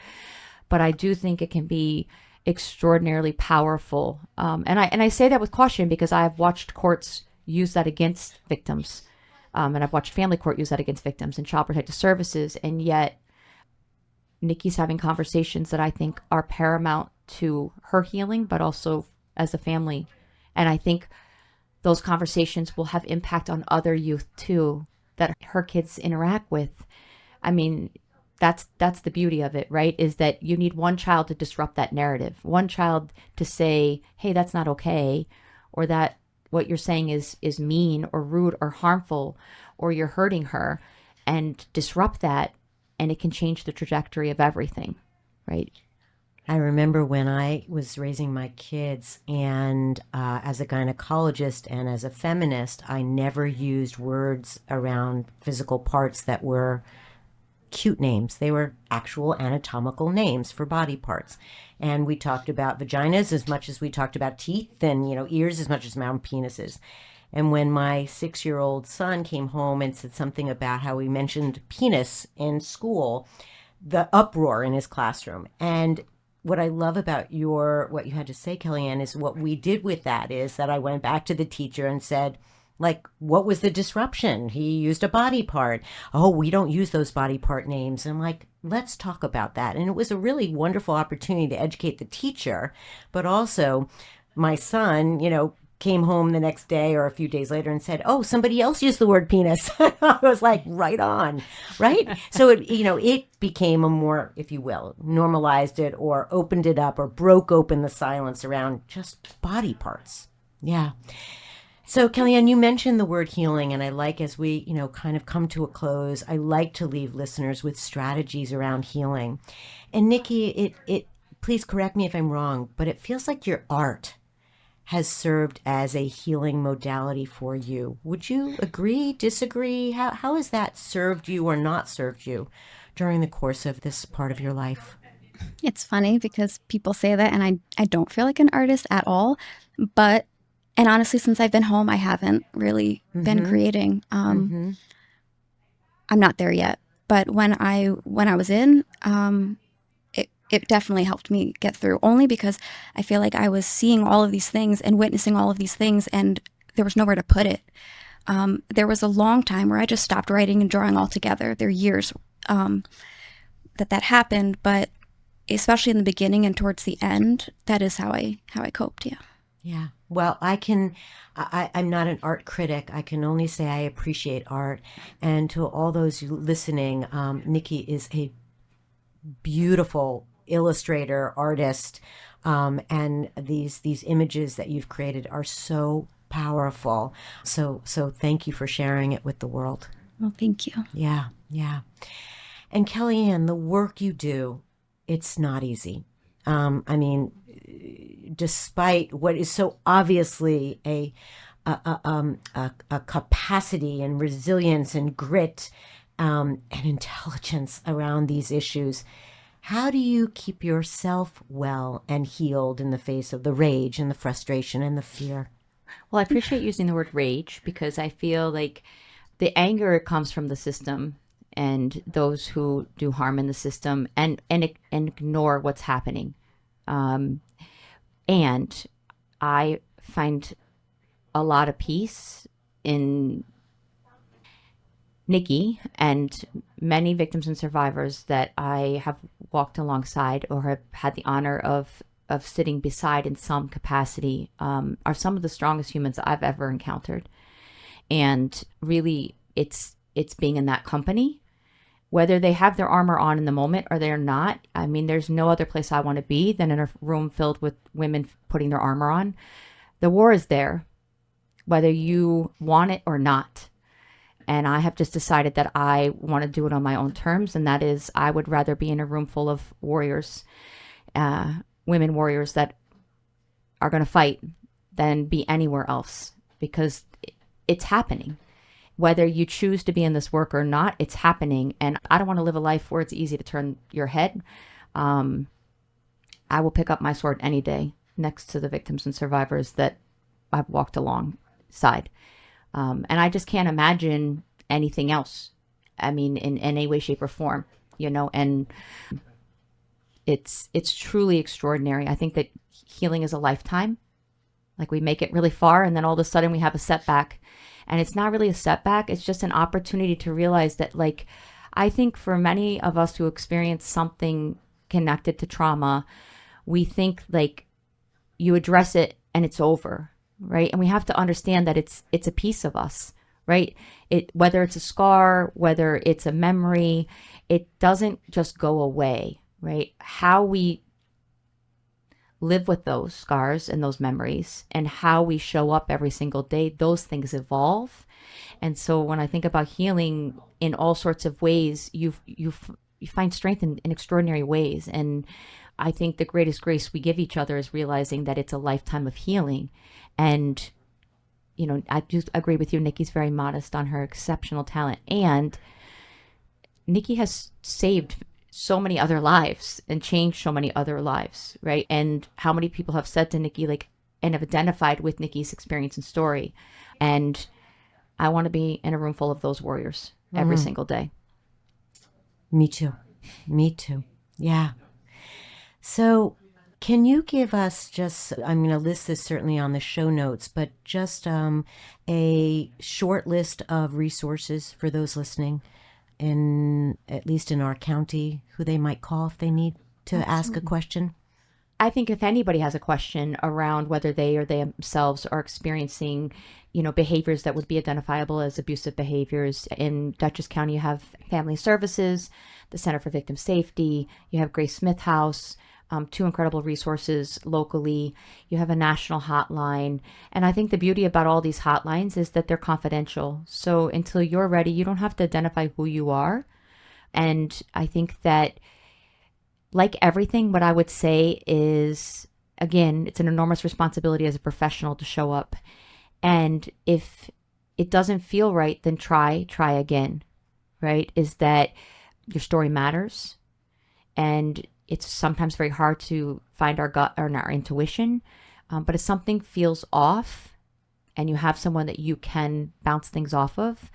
But I do think it can be extraordinarily powerful. And I say that with caution, because I've watched courts use that against victims. And I've watched family court use that against victims and child protective services. And yet Nikki's having conversations that I think are paramount to her healing, but also as a family. And I think those conversations will have impact on other youth too, that her kids interact with. I mean, that's the beauty of it, right? Is that you need one child to disrupt that narrative, one child to say, hey, that's not okay, or that what you're saying is mean or rude or harmful, or you're hurting her, and disrupt that, and it can change the trajectory of everything, right? I remember when I was raising my kids, and as a gynecologist and as a feminist, I never used words around physical parts that were cute names. They were actual anatomical names for body parts. And we talked about vaginas as much as we talked about teeth, and, ears as much as about penises. And when my 6-year-old son came home and said something about how we mentioned penis in school, the uproar in his classroom. And what I love about what you had to say, Kellyann, is what we did with that is that I went back to the teacher and said, what was the disruption? He used a body part. Oh, we don't use those body part names. And I'm like, let's talk about that. And it was a really wonderful opportunity to educate the teacher, but also my son, came home the next day or a few days later and said, oh, somebody else used the word penis. I was like, right on, right? So it became a more, if you will, normalized it or opened it up or broke open the silence around just body parts. Yeah. So Kellyann, you mentioned the word healing, and I like, as we, kind of come to a close, I like to leave listeners with strategies around healing. And Nikki, it please correct me if I'm wrong, but it feels like your art has served as a healing modality for you. Would you agree, disagree? How has that served you or not served you during the course of this part of your life? It's funny because people say that, and I don't feel like an artist at all. And honestly, since I've been home, I haven't really been creating. I'm not there yet. But when I was in, it definitely helped me get through, only because I feel like I was seeing all of these things and witnessing all of these things, and there was nowhere to put it. There was a long time where I just stopped writing and drawing altogether. There are years that happened, but especially in the beginning and towards the end, that is how I coped. Yeah. Yeah. Well, I'm not an art critic. I can only say I appreciate art. And to all those listening, Nikki is a beautiful illustrator, artist, and these images that you've created are so powerful. So thank you for sharing it with the world. Well, thank you. Yeah. And Kellyann, the work you do, it's not easy. Despite what is so obviously a capacity and resilience and grit and intelligence around these issues, how do you keep yourself well and healed in the face of the rage and the frustration and the fear? Well, I appreciate using the word rage, because I feel like the anger comes from the system and those who do harm in the system and ignore what's happening. And I find a lot of peace in Nikki and many victims and survivors that I have walked alongside or have had the honor of sitting beside in some capacity, are some of the strongest humans I've ever encountered. And really, it's being in that company, whether they have their armor on in the moment or they're not. I mean, there's no other place I want to be than in a room filled with women putting their armor on. The war is there, whether you want it or not. And I have just decided that I want to do it on my own terms. And that is, I would rather be in a room full of warriors, women warriors that are going to fight, than be anywhere else, because it's happening. Whether you choose to be in this work or not, it's happening. And I don't want to live a life where it's easy to turn your head. I will pick up my sword any day next to the victims and survivors that I've walked alongside. And I just can't imagine anything else. I mean, in any way, shape, or form, and it's truly extraordinary. I think that healing is a lifetime. Like, we make it really far, and then all of a sudden we have a setback. And it's not really a setback. It's just an opportunity to realize that, like, I think for many of us who experience something connected to trauma, we think, like, you address it and it's over. right? And we have to understand that it's a piece of us, right? Whether it's a scar, whether it's a memory, it doesn't just go away, right? How we live with those scars and those memories and how we show up every single day, those things evolve. And so when I think about healing in all sorts of ways, you find strength in extraordinary ways. And I think the greatest grace we give each other is realizing that it's a lifetime of healing. And, you know, I do agree with you. Nikki's very modest on her exceptional talent. And Nikki has saved so many other lives and changed so many other lives, right? And how many people have said to Nikki, like, and have identified with Nikki's experience and story. And I want to be in a room full of those warriors every single day. Me too. Me too. Yeah. So can you give us just, I'm going to list this certainly on the show notes, but just a short list of resources for those listening, at least in our county, who they might call if they need to ask a question? I think if anybody has a question around whether they or they themselves are experiencing, you know, behaviors that would be identifiable as abusive behaviors, in Dutchess County, you have Family Services, the Center for Victim Safety, you have Grace Smith House, two incredible resources locally. You have a national hotline. And I think the beauty about all these hotlines is that they're confidential. So until you're ready, you don't have to identify who you are. And I think that, like everything, what I would say is, again, it's an enormous responsibility as a professional to show up. And if it doesn't feel right, then try again, right? Is that your story matters. And it's sometimes very hard to find our gut or our intuition. But if something feels off and you have someone that you can bounce things off of,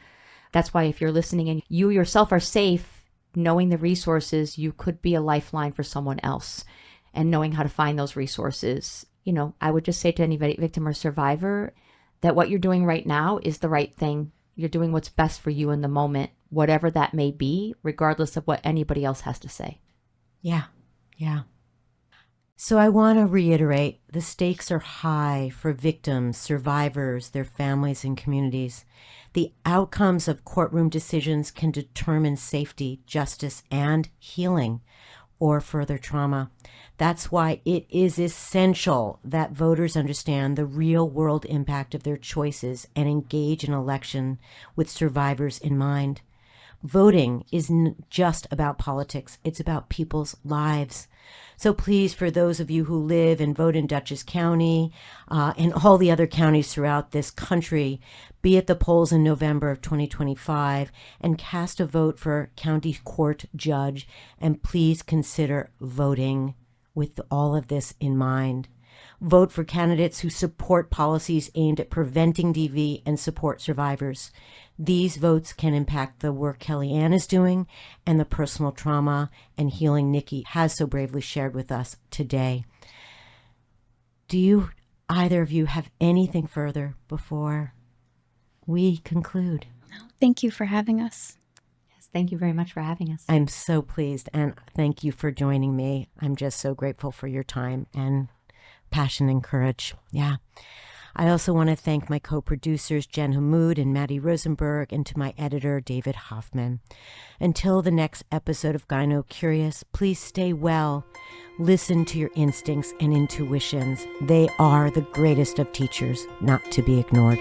that's why if you're listening and you yourself are safe, knowing the resources, you could be a lifeline for someone else, and knowing how to find those resources. You know, I would just say to any victim or survivor that what you're doing right now is the right thing. You're doing what's best for you in the moment, whatever that may be, regardless of what anybody else has to say. Yeah. Yeah. So I want to reiterate, the stakes are high for victims, survivors, their families, and communities. The outcomes of courtroom decisions can determine safety, justice, and healing, or further trauma. That's why it is essential that voters understand the real-world impact of their choices and engage in election with survivors in mind. Voting isn't just about politics. It's about people's lives. So please, for those of you who live and vote in Dutchess County and all the other counties throughout this country, be at the polls in November of 2025 and cast a vote for county court judge. And please consider voting with all of this in mind. Vote for candidates who support policies aimed at preventing DV and support survivors. These votes can impact the work Kellyann is doing and the personal trauma and healing Nikki has so bravely shared with us today. Do you, either of you, have anything further before we conclude? Thank you for having us. Yes, thank you very much for having us. I'm so pleased, and thank you for joining me. I'm just so grateful for your time and passion and courage. Yeah. I also want to thank my co-producers, Jen Hammoud and Maddie Rosenberg, and to my editor, David Hoffman. Until the next episode of Gyno Curious, please stay well. Listen to your instincts and intuitions. They are the greatest of teachers, not to be ignored.